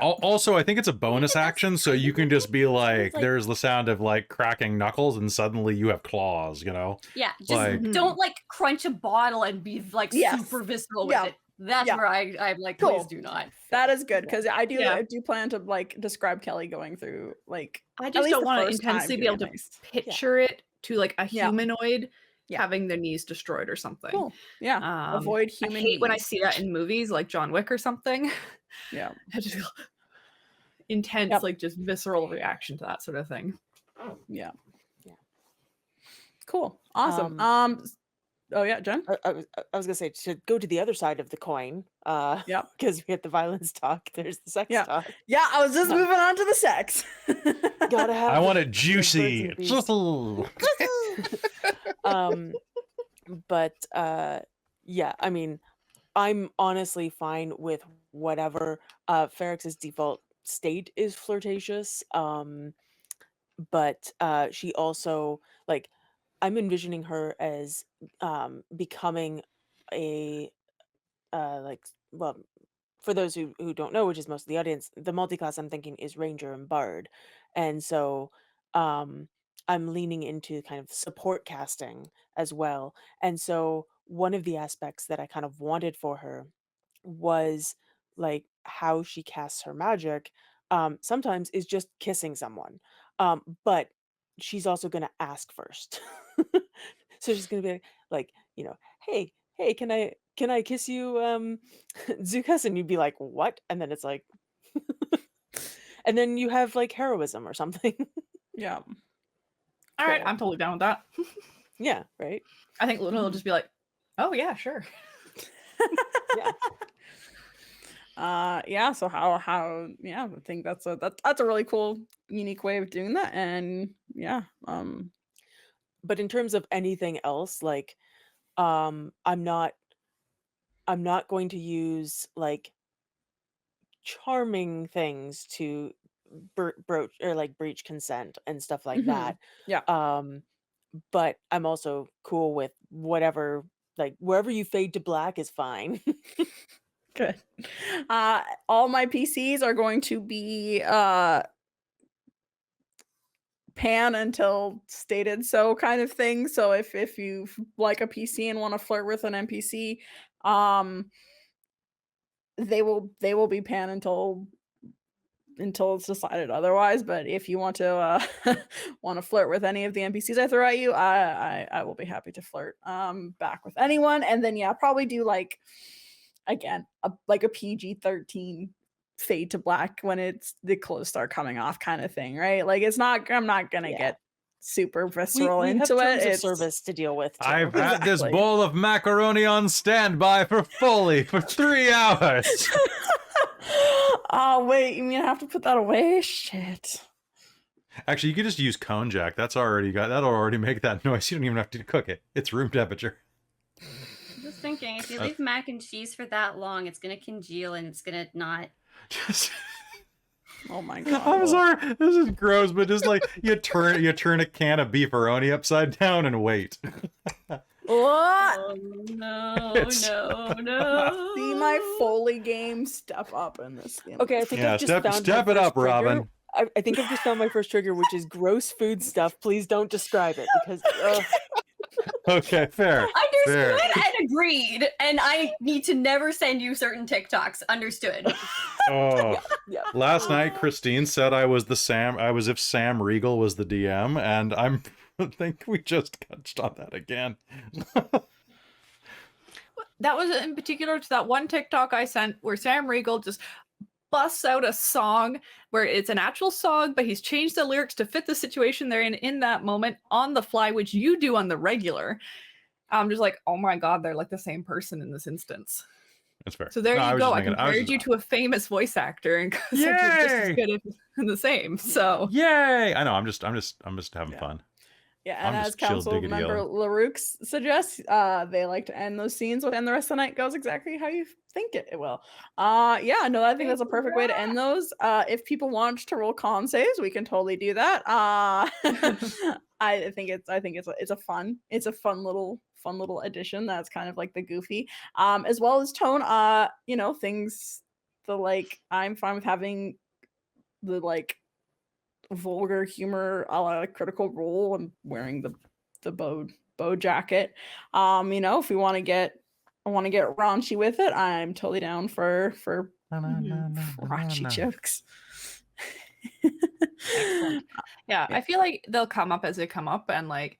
Also, I think it's a bonus action, so you can just be like, there's the sound of like cracking knuckles, and suddenly you have claws. You know? Yeah. Just don't like crunch a bottle and be like super visceral with it. That's where I'm like, please do not. That is good, because I do plan to like describe Kelly going through like. I just don't want to intensely be able to picture it to like a humanoid having their knees destroyed or something. Avoid human. I hate when I see that in movies like John Wick or something. I just feel intense, like just visceral reaction to that sort of thing. Cool. Awesome. Oh yeah, Jen? I was gonna say to go to the other side of the coin. Because we had the violence talk. There's the sex talk. Yeah, I was just moving on to the sex. Gotta have. I want it juicy. But yeah, I mean, I'm honestly fine with whatever. Ferrex's default state is flirtatious. but she also, like, I'm envisioning her as becoming a like, well, for those who don't know, which is most of the audience, the multi-class I'm thinking is Ranger and Bard. And so um I'm leaning into kind of support casting as well. And so one of the aspects that I kind of wanted for her was like how she casts her magic. Sometimes is just kissing someone. But she's also gonna ask first. So she's gonna be like, hey, can I kiss you, Zukas? And you'd be like, what? And then it's like, and then you have like heroism or something. Yeah. All right, Cool. I'm totally down with that. Yeah, right. I think Luna will just be like, "Oh yeah, sure." Yeah. Yeah, so how yeah, I think that's a really cool, unique way of doing that. And yeah, But in terms of anything else, like, I'm not going to use like charming things to broach or like breach consent and stuff like that. yeah. Um, but I'm also cool with whatever, like wherever you fade to black is fine. Good. All my PCs are going to be pan until stated so kind of thing. So if you like a PC and want to flirt with an NPC, um they will be pan until it's decided otherwise. But if you want to want to flirt with any of the NPCs I throw at you, I will be happy to flirt back with anyone. And then yeah, probably do like again like a PG-13 fade to black when it's the clothes start coming off kind of thing, right? Like I'm not gonna Yeah. get super we visceral have into terms it. of It's service to deal with too. I've had this Exactly. bowl of macaroni on standby for fully for 3 hours. Oh wait, you mean I have to put that away? Shit. Actually, you could just use cone jack. That'll already make that noise. You don't even have to cook it. It's room temperature. I'm just thinking, if you leave mac and cheese for that long, it's gonna congeal and it's gonna not. Oh my god. I'm sorry, this is gross, but just like you turn a can of beefaroni upside down and wait. What? Oh no, It's- no. See my Foley game step up in this game. Okay, I think Yeah, I've just found my step it first up, trigger. Robin. I think I've just found my first trigger, which is gross food stuff. Please don't describe it because Okay, fair. Understood and agreed. And I need to never send you certain TikToks. Understood. Oh. yeah. Last night, Christine said I was if Sam Riegel was the DM, and I think we just touched on that again. That was in particular to that one TikTok I sent where Sam Riegel just busts out a song where it's an actual song, but he's changed the lyrics to fit the situation they're in that moment on the fly, which you do on the regular. I'm just like, oh my god, they're like the same person in this instance. That's fair. So there No, you was go. just I making- compared you to a famous voice actor and said you're just as Yay! good and the same. So Yay! I know. I'm just having Yeah. fun. Yeah, and I'm as just chill council diggity member yelling. LaRoux suggests, they like to end those scenes with, and the rest of the night goes exactly how you think it will. Yeah, no, I think that's a perfect way to end those. If people want to roll con saves, we can totally do that. I think it's a fun little addition that's kind of like the goofy, as well as tone. Things the like I'm fine with having the like vulgar humor a la Critical Role and wearing the bow jacket. If we want to get raunchy with it, I'm totally down for raunchy jokes. excellent. Yeah, I feel like they'll come up as they come up, and like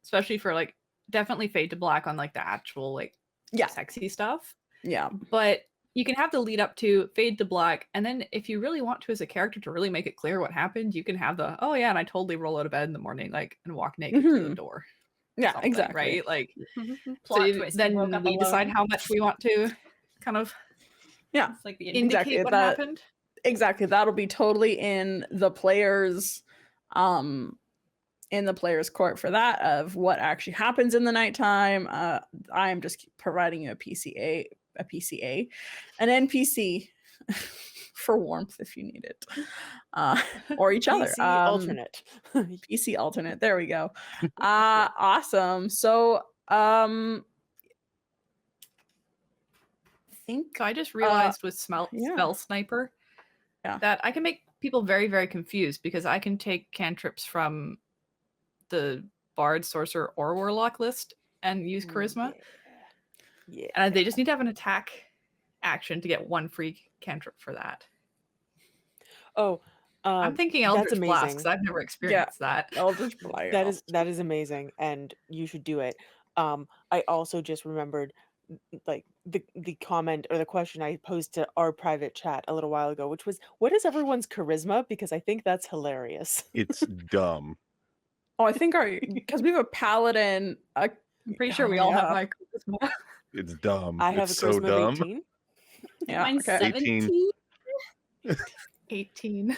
especially for like definitely fade to black on like the actual like Yeah. sexy stuff. Yeah. But you can have the lead up to fade to black, and then if you really want to as a character to really make it clear what happened, you can have the oh yeah, and I totally roll out of bed in the morning like and walk naked through the door. Yeah, Something, exactly. right? Like Plot so twist. then you woke up we decide alone. how much we want to kind of Yeah, It's like the indicate exactly, what that- happened. exactly. That'll be totally in the player's court for that of what actually happens in the nighttime. I'm just providing you a PCA, an NPC. for warmth if you need it, or each other. PC alternate. PC alternate. There we go. Awesome. So, I think So I just realized with yeah. Spell Sniper Yeah. that I can make people very, very confused because I can take cantrips from the Bard, Sorcerer, or Warlock list and use Charisma. Yeah. And they just need to have an attack action to get one free cantrip for that. Oh, I'm thinking that's Eldritch Blast amazing. because I've never experienced that. Eldritch Blast. That is amazing, and you should do it. I also just remembered like the comment or the question I posed to our private chat a little while ago, which was, what is everyone's charisma? Because I think that's hilarious. It's dumb. Oh, I think because we have a paladin. I'm pretty sure we all have high charisma. It's dumb. I have it's a charisma so dumb. of 18. Yeah. Mine's Okay. 17. 18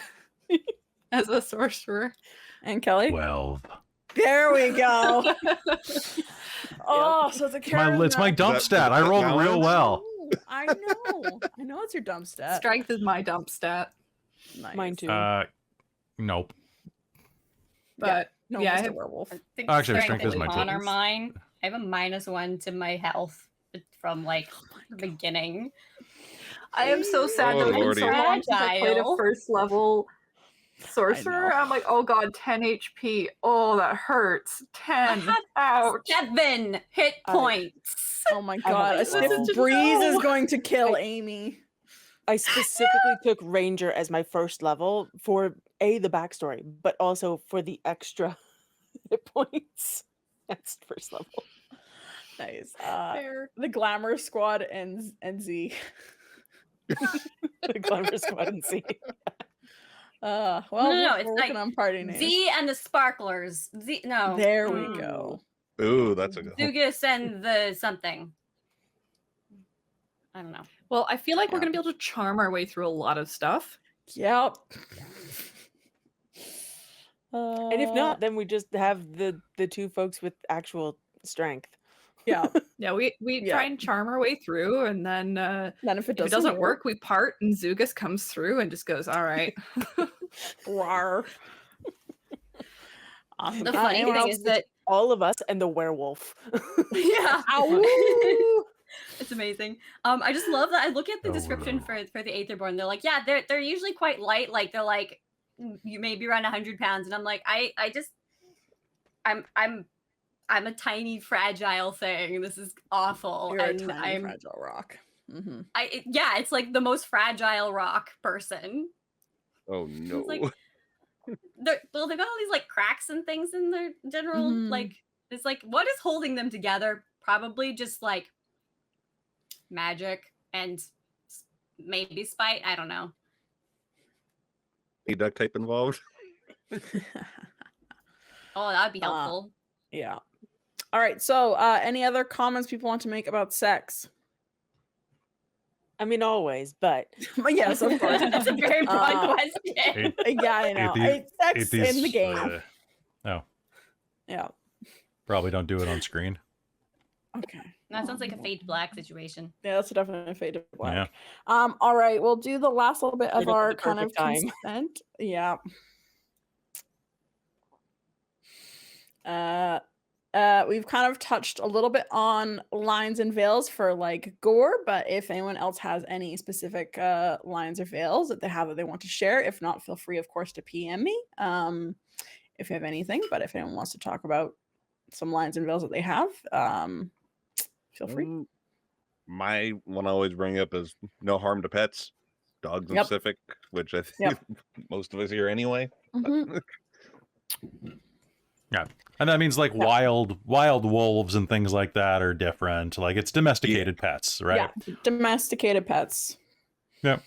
as a sorcerer. And Kelly. 12. There we go. Oh, so it's a charisma. It's my dump Is that- stat. I is that rolled balance? real well. I know. I know it's your dump stat. Strength is my dump stat. Nice. Mine too. Nope. But No, yeah, I Mr. have- Werewolf. I think Actually, strength strength is and my con are too. mine. I have a -1 to my health from like the beginning. I am so sad Oh, though. It's been lordy. so long since I played a Fragile. first level sorcerer. know. I'm like, oh god, 10 HP. Oh, that hurts. 10. have Ouch. 7 hit I- points. Oh my I have god. A a stiff 12. breeze is No. going to kill Amy. I specifically took Ranger as my first level for the backstory, but also for the extra hit points. That's first level. Nice. Fair. The Glamour Squad and Z. The Glamour Squad and C. Well, No, we're it's working like on party names. Z and the Sparklers. Z. No. There we go. Ooh, that's a good one. Zugus and the something. I don't know. Well, I feel like we're Yeah. gonna be able to charm our way through a lot of stuff. Yep. And if not, then we just have the two folks with actual strength. yeah. Yeah, we Yeah. try and charm our way through, and then Then if it if it doesn't work, we part, and Zugus comes through and just goes, "All right." Rawr. Awesome. The funny anyone thing else? is that All of us and the werewolf. yeah. Ow. It's amazing. I just love that. I look at the Oh, description no. for the Aetherborn. They're like, yeah, they're usually quite light. Like they're like you maybe around 100 pounds, and I'm like, I'm a tiny fragile thing. This is awful. You're a and tiny I'm fragile rock. Mm-hmm. yeah, it's like the most fragile rock person. Oh no. like- They've got all these like cracks and things in their general Mhm. like. It's like what is holding them together? Probably just like magic and maybe spite. I don't know. Any duct tape involved? Oh, that would be helpful. Yeah. All right. So, any other comments people want to make about sex? I mean, always, but But yes, of course. That's a very broad question. Yeah, I know. Atheists- It's sex in the game. No, Yeah. probably don't do it on screen. Okay. That sounds like a Fade Black situation. Yeah, that's definitely a fade to black. Yeah. All right, we'll do the last little bit of Waiting for our the kind of perfect time. consent. Yeah. We've kind of touched a little bit on lines and veils for like gore, but if anyone else has any specific lines or veils that they have that they want to share, if not, feel free, of course, to PM me if you have anything. But if anyone wants to talk about some lines and veils that they have, feel free. My one I always bring up is no harm to pets, dogs in Yep. specific, which I think Yep. most of us hear anyway. Mhm. And that means like wild wolves and things like that are different. Like it's domesticated pets, right? Yeah, domesticated pets. Yep.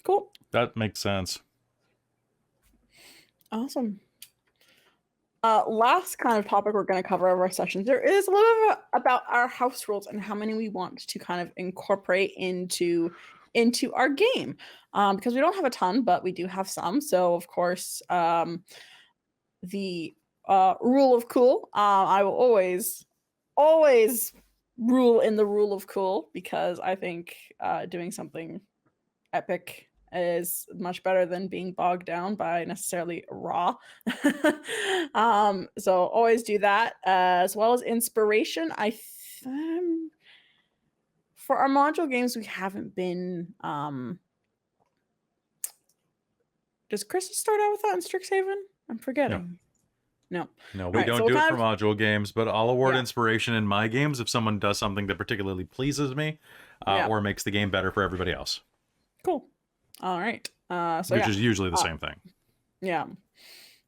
Cool. That makes sense. Awesome. Last kind of topic we're going to cover of our sessions. There is a little bit about our house rules and how many we want to kind of incorporate into our game. Because we don't have a ton, but we do have some. So of course, the rule of cool. I will always rule in the rule of cool because I think doing something epic is much better than being bogged down by necessarily raw. So always do that, as well as inspiration. For our module games, we haven't been. Does Krista start out with that in Strixhaven? I'm forgetting. No. No, we Alright, don't so do we'll it kind for module games, but I'll award Yeah. inspiration in my games if someone does something that particularly pleases me, Yeah. or makes the game better for everybody else, Cool. All right. So which yeah. is usually the Uh, same thing. Yeah.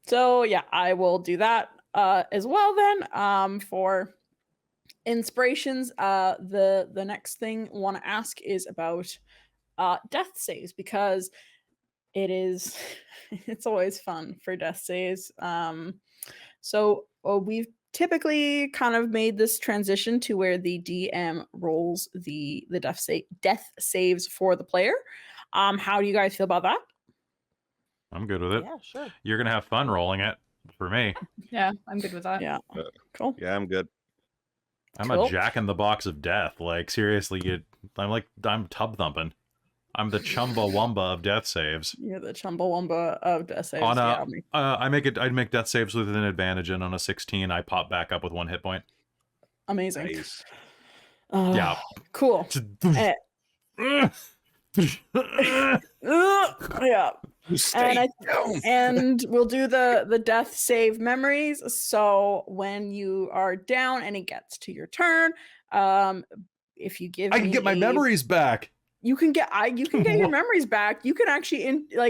So yeah, I will do that as well then. For inspirations, the next thing I want to ask is about death saves, because it is it's always fun for death saves. So we've typically kind of made this transition to where the DM rolls the death saves for the player. How do you guys feel about that? I'm good with it. Yeah, sure. You're gonna have fun rolling it for me. Yeah, I'm good with that. Yeah. Uh, Cool. Yeah, I'm good. I'm Cool. a jack in the box of death. Like seriously, I'm tub thumping. I'm the Chumbawamba of death saves. You're the Chumbawamba of death saves. On Yeah. a, I'd make death saves with an advantage, and on a 16, I pop back up with 1 hit point. Amazing. Nice. Yeah. Cool. Eh, yeah. Stay And and we'll do the death save memories. So when you are down and it gets to your turn, if you give I can get my memories back. you can get your What? memories back. You can actually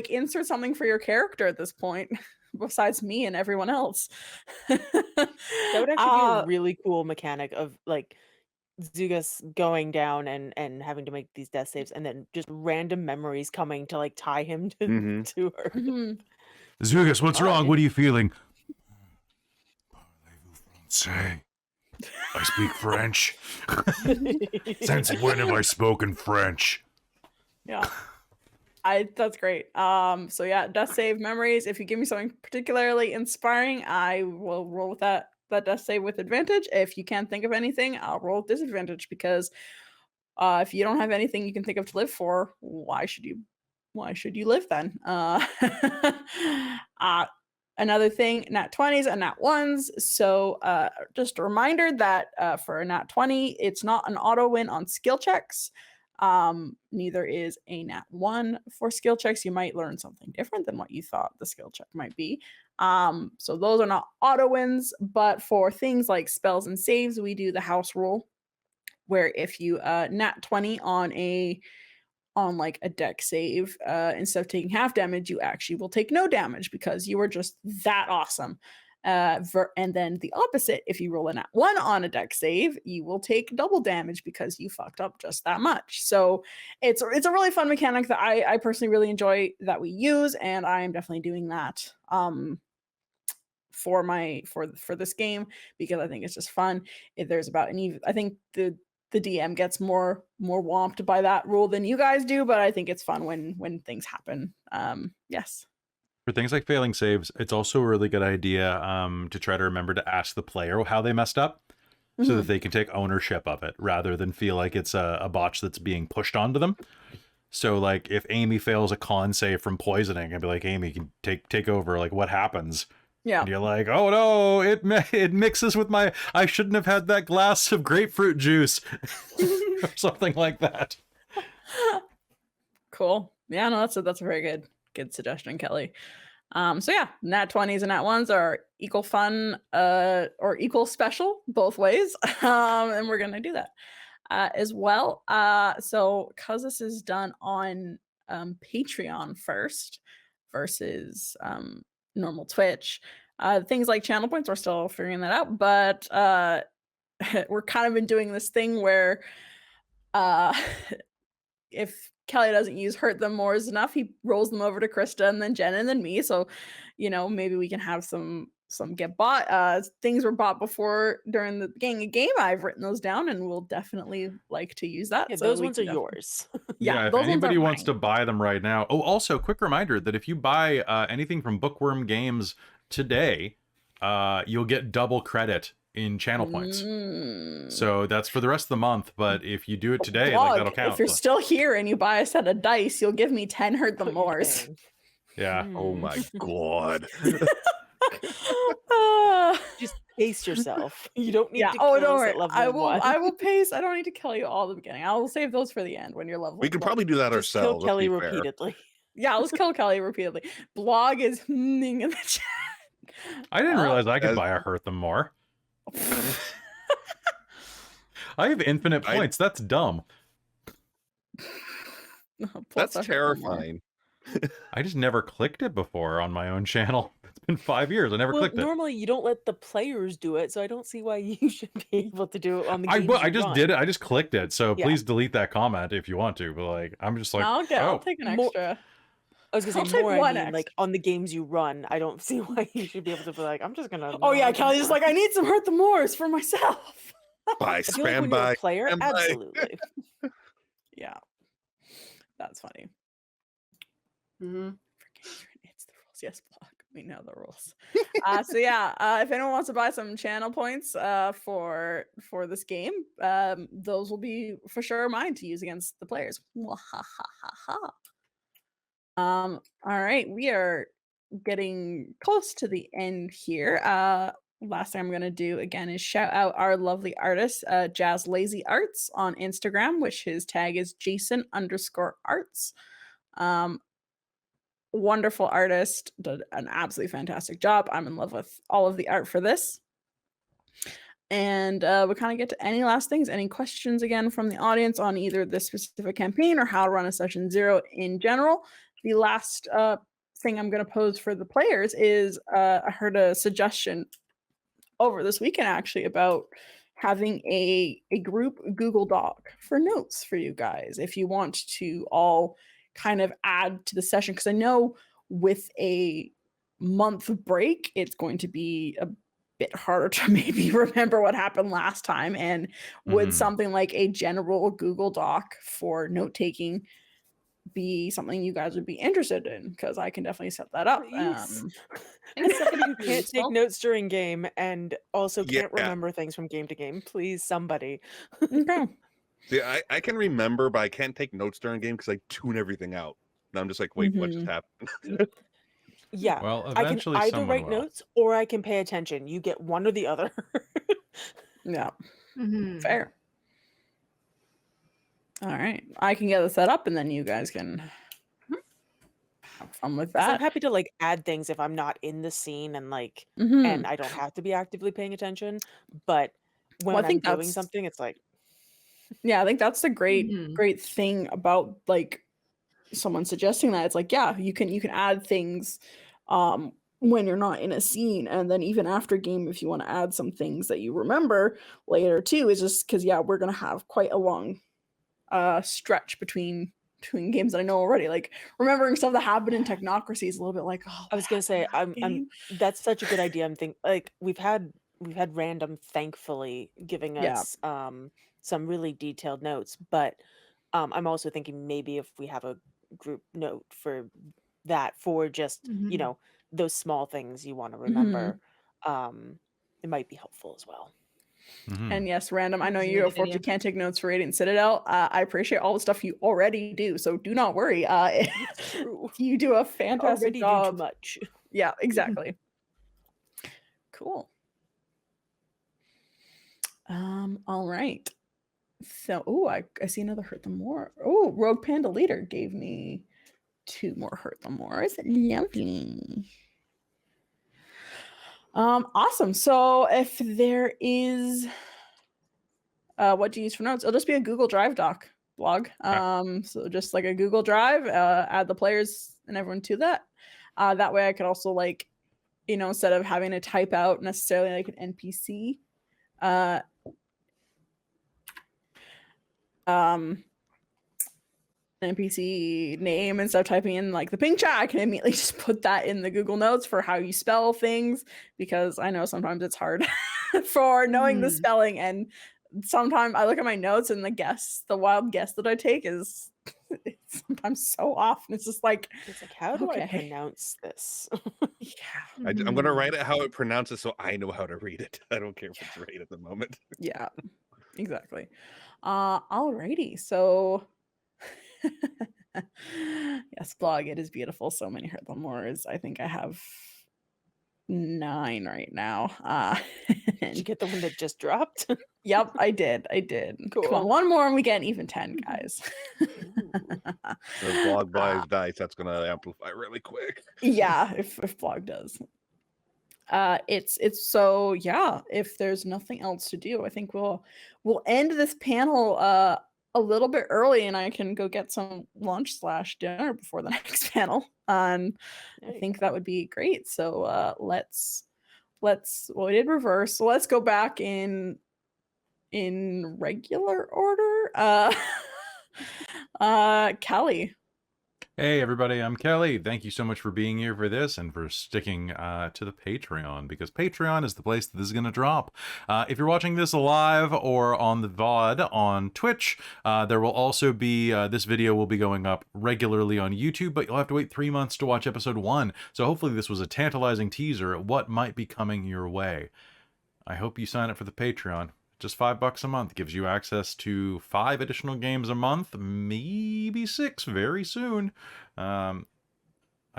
insert something for your character at this point, besides me and everyone else. That would actually be a really cool mechanic of like Zugas going down and having to make these death saves, and then just random memories coming to like tie him to Mhm. to her. Mhm. Zugas, what's wrong? What are you feeling? Say, I speak French. Since when have I spoken French? Yeah. That's great. So yeah, death save memories. If you give me something particularly inspiring, I will roll with that death save with advantage. If you can't think of anything, I'll roll with disadvantage, because if you don't have anything you can think of to live for, why should you live then? Another thing, nat 20s and nat 1s. So just a reminder that for a nat 20, it's not an auto win on skill checks. Neither is a nat 1 for skill checks. You might learn something different than what you thought the skill check might be. So those are not auto wins, but for things like spells and saves, we do the house rule, where if you nat 20 on like a deck save, instead of taking half damage, you actually will take no damage because you were just that awesome. And then the opposite, if you roll a nat 1 on a deck save, you will take double damage because you fucked up just that much. So it's a really fun mechanic that I personally really enjoy that we use, and I am definitely doing that for this game, because I think it's just fun. If there's about I think the DM gets more whomped by that rule than you guys do, but I think it's fun when things happen. Yes. For things like failing saves, it's also a really good idea to try to remember to ask the player how they messed up, so that they can take ownership of it rather than feel like it's a botch that's being pushed onto them. So like if Amy fails a con save from poisoning, I'd be like, Amy, can take over, like what happens? Yeah. And you're like, oh no, it mixes with my, I shouldn't have had that glass of grapefruit juice or something like that. Cool. Yeah, no, that's a very good suggestion, Kelly. So yeah, nat 20s and nat 1s are equal fun or equal special both ways. And we're gonna do that as well. So because this is done on Patreon first versus normal Twitch, things like channel points, we're still figuring that out, but we're kind of been doing this thing where if Kelly doesn't use hurt them more is enough, he rolls them over to Krista and then Jen and then me. So, maybe we can have some get bought. Things were bought before during the game. I've written those down and we'll definitely like to use that. Yeah, So those we ones are can yours. Yeah, if those ones are anybody wants mine. to buy them right now. Oh, also, quick reminder that if you buy anything from Bookworm Games today, you'll get double credit in channel points. Mm. So that's for the rest of the month. But if you do it today, like Blog, that'll count. if you're still here and you buy a set of dice, you'll give me 10 hurt the What you're mores. saying. Yeah. Oh my god. Just pace yourself. You don't need Yeah. to Oh, kill don't us worry. at level I will. 1. I will pace. I don't need to kill you all at the beginning. I will save those for the end when you're level. We could one. probably do that Just kill ourselves. Let's Kelly be fair. repeatedly. Yeah, let's kill Kelly repeatedly. Blog is hmming in the chat. I didn't realize I could as- buy a hurt them more. I have infinite points. That's dumb. Plus That's a hurt them more. terrifying. I just never clicked it before on my own channel. It's been 5 years. I never Well, clicked it. normally you don't let the players do it, so I don't see why you should be able to do it on the I games you just run. did it. I just clicked it. So Yeah. please delete that comment if you want to. But like, I'm just like, I'll oh, take an More- extra. I was gonna I'll say take more. I one mean, like on the games you run, I don't see why you should be able to be like, I'm just gonna. Oh yeah, not Kelly's just like, I need some hurt the mores for myself. By I feel like spam when you're by. a player, spam by. absolutely. Yeah, that's funny. Mhm. It's the rules. Yes, Blog. We know the rules. So yeah, if anyone wants to buy some channel points for this game, those will be for sure mine to use against the players. All right, we are getting close to the end here. Last thing I'm gonna do again is shout out our lovely artist, Jazz Lazy Arts on Instagram, which his tag is Jason_arts. Wonderful artist, did an absolutely fantastic job. I'm in love with all of the art for this. And we kind of get to any last things, any questions again from the audience on either this specific campaign or how to run a session 0 in general. The last thing I'm going to pose for the players is I heard a suggestion over this weekend actually about having a group Google Doc for notes for you guys if you want to all kind of add to the session, because I know with a month break it's going to be a bit harder to maybe remember what happened last time, and would Mhm. something like a general Google Doc for note taking be something you guys would be interested in? Because I can definitely set that up. Please. I think As somebody who that'd be can't take useful. notes during game and also Yeah. can't remember things from game to game, please, somebody. Okay. See, I can remember, but I can't take notes during game because I tune everything out. And I'm just like, wait, what just happened? Yeah. well, I can eventually either someone write will. notes or I can pay attention. You get one or the other. Yeah. Mhm. Fair. All right. I can get it set up and then you guys can have fun with 'Cause I'm that. happy to like add things if I'm not in the scene and like Mhm. and I don't have to be actively paying attention. But when I I'm think doing that's- something, it's like Yeah, I think that's the great Mhm. great thing about like someone suggesting that. It's like, yeah, you can add things when you're not in a scene, and then even after game if you want to add some things that you remember later too, is just because yeah, we're gonna have quite a long stretch between games that I know already. Like remembering stuff that happened in Technocracy is a little bit like, oh, I was gonna say I'm that's such a good idea. I'm think like we've had random thankfully giving Yeah. us some really detailed notes, but I'm also thinking maybe if we have a group note for that for just Mhm. those small things you want to Mhm. remember, it might be helpful as well. Mhm. And yes, Random, I know That's a you really good unfortunately idea. can't take notes for Radiant Citadel. I appreciate all the stuff you already do, so do not worry. It's true. You do a fantastic Already do too job. much. Yeah, exactly. Cool. All right. So, I see another Hurt the More. Oh, Rogue Panda Leader gave me 2 more Hurt the Mores. Lovely. Awesome. So if there is what to use for notes, it'll just be a Google Drive doc blog. So just like a Google Drive, add the players and everyone to that. That way I could also like, instead of having to type out necessarily like an NPC, an NPC name and stuff, typing in like the ping chat, I can immediately just put that in the Google Notes for how you spell things, because I know sometimes it's hard for knowing the Mhm. spelling, and sometimes I look at my notes and the wild guess that I take is it's sometimes so off, and it's just like, It's like, how do I okay. pronounce this? Yeah. I'm going to Mhm. write it how it pronounces so I know how to read it. I don't care if it's Yeah. right at the moment. Yeah, exactly. Alrighty, so yes, blog, it is beautiful. So many Hurt Lemurs. I think I have 9 right now. Did you get the one that just dropped? Yep, I did. I did. Come on, Cool. one more and we get even 10, guys. Ooh. The blog Uh, buys dice, that's going to amplify really quick. yeah, if blog does. It's so yeah, if there's nothing else to do, I think we'll end this panel a little bit early and I can go get some lunch/dinner before the next panel. I There you think go. that would be great. So let's well, we did reverse. So let's go back in regular order. Kelly. Hey everybody, I'm Kelly. Thank you so much for being here for this and for sticking to the Patreon, because Patreon is the place that this is going to drop. If you're watching this live or on the VOD on Twitch, there will also be, this video will be going up regularly on YouTube, but you'll have to wait 3 months to watch episode 1. So hopefully this was a tantalizing teaser at what might be coming your way. I hope you sign up for the Patreon. Just $5 a month gives you access to 5 additional games a month, maybe 6 very soon. I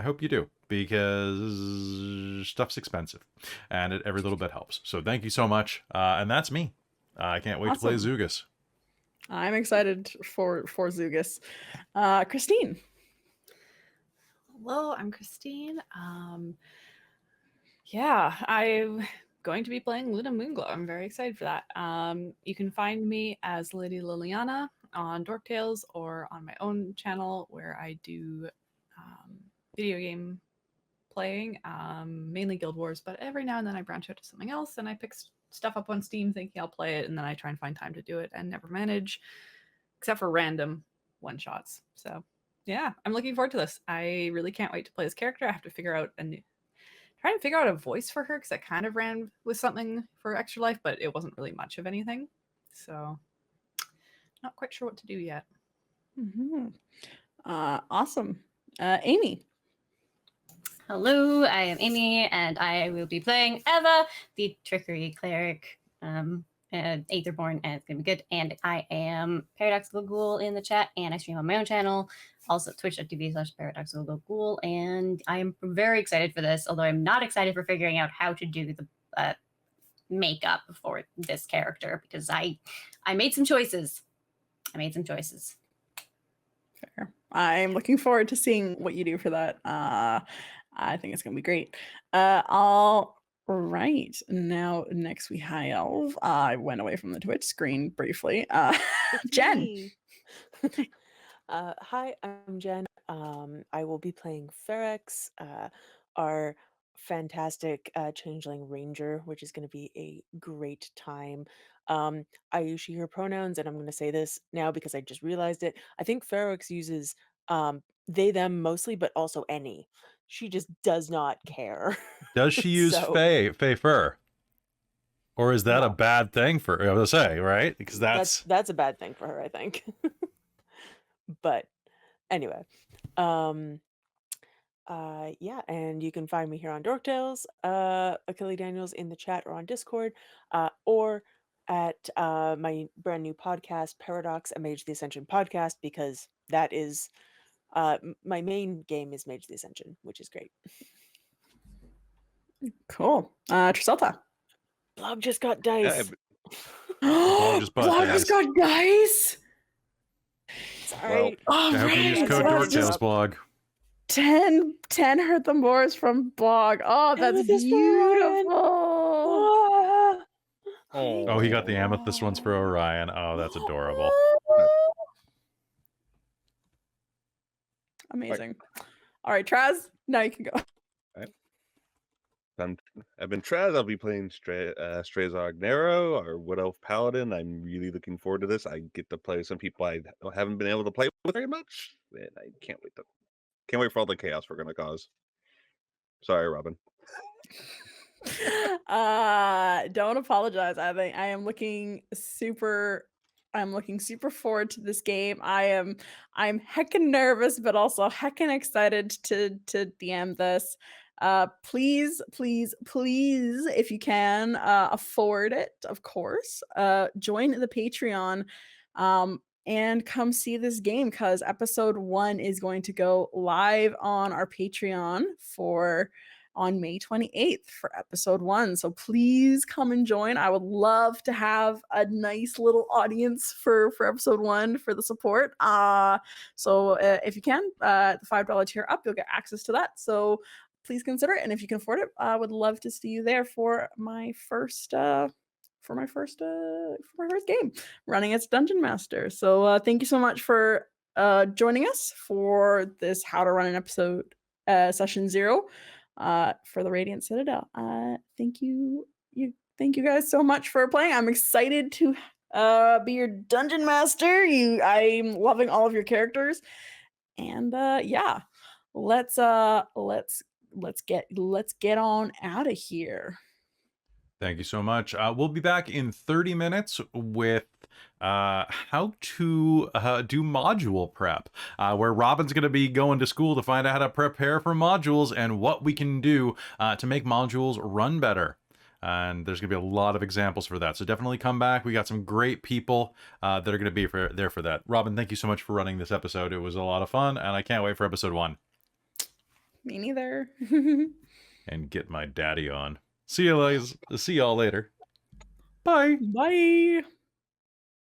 hope you do, because stuff's expensive, and every little bit helps. So thank you so much, and that's me. I can't wait to play Awesome. Zugus. I'm excited for Zugus. Christine. Hello, I'm Christine. Yeah, I'm going to be playing Luna Moonglow. I'm very excited for that. You can find me as Lady Liliana on Dork Tales or on my own channel where I do video game playing, mainly Guild Wars, but every now and then I branch out to something else and I pick stuff up on Steam thinking I'll play it, and then I try and find time to do it and never manage, except for random one-shots. So yeah, I'm looking forward to this. I really can't wait to play this character. I have to figure out trying to figure out a voice for her because I kind of ran with something for Extra Life, but it wasn't really much of anything. So not quite sure what to do yet. Awesome. Amy. Hello, I am Amy, and I will be playing Eva, the Trickery Cleric. Aetherborn, and it's gonna be good. And I am Paradoxical Ghoul in the chat, and I stream on my own channel, also twitch.tv/Paradoxical Ghoul. And I am very excited for this, although I'm not excited for figuring out how to do the makeup for this character, because I made some choices. Fair. I'm looking forward to seeing what you do for that. I think it's gonna be great. All right. Now next we have I went away from the Twitch screen briefly. It's Jen. me. Hi, I'm Jen. I will be playing Ferex, our fantastic changeling ranger, which is going to be a great time. I use she, her pronouns, and I'm going to say this now because I just realized it. I think Ferex uses they, them mostly, but also any. She just does not care. Does she use So Fey Fur? Or is that a no, bad thing for her to say, right? Because that's a bad thing for her, I think. But anyway, yeah, and you can find me here on Dork Tales, Achille Daniels in the chat or on Discord, or at my brand new podcast, Paradox, a Mage the Ascension podcast, because that is my main game is Mage the Ascension, which is great. Cool. Triselta. Blog just got Yeah, dice. Blog just bought Blog dice. just got dice. Sorry. All I hope you use right. code so Dork that's Tales just blog. 10 Hurt the Moors from blog. Oh, that's Amethyst for Ryan. beautiful. Ah, Oh, he got the amethyst ones for Orion. Oh, that's adorable. Amazing. All right, Traz, now you can go. I've been Trez. I'll be playing Strayzog Nero, our Wood Elf Paladin. I'm really looking forward to this. I get to play some people I haven't been able to play with very much, and I can't wait for all the chaos we're gonna cause. Sorry, Robin. Don't apologize. I think I am looking super I'm looking super forward to this game. I'm heckin' nervous, but also heckin' excited to DM this. Please, please, please, if you can afford it, of course, join the Patreon. And come see this game because episode 1 is going to go live on our Patreon on May 28th for episode 1. So please come and join. I would love to have a nice little audience for episode 1 for the support. So if you can, the $5 tier up, you'll get access to that. So please consider it. And if you can afford it, I would love to see you there for my first game running as Dungeon Master. So thank you so much for joining us for this How to Run an Episode session 0 for the Radiant Citadel. Thank you guys so much for playing. I'm excited to be your Dungeon Master. I'm loving all of your characters. And yeah, let's get on out of here. Thank you so much. We'll be back in 30 minutes with how to do module prep, where Robin's going to be going to school to find out how to prepare for modules and what we can do to make modules run better. And there's going to be a lot of examples for that. So definitely come back. We got some great people that are going to be there for that. Robin, thank you so much for running this episode. It was a lot of fun, and I can't wait for episode 1. Me neither. And get my daddy on. See y'all later. Bye. Bye.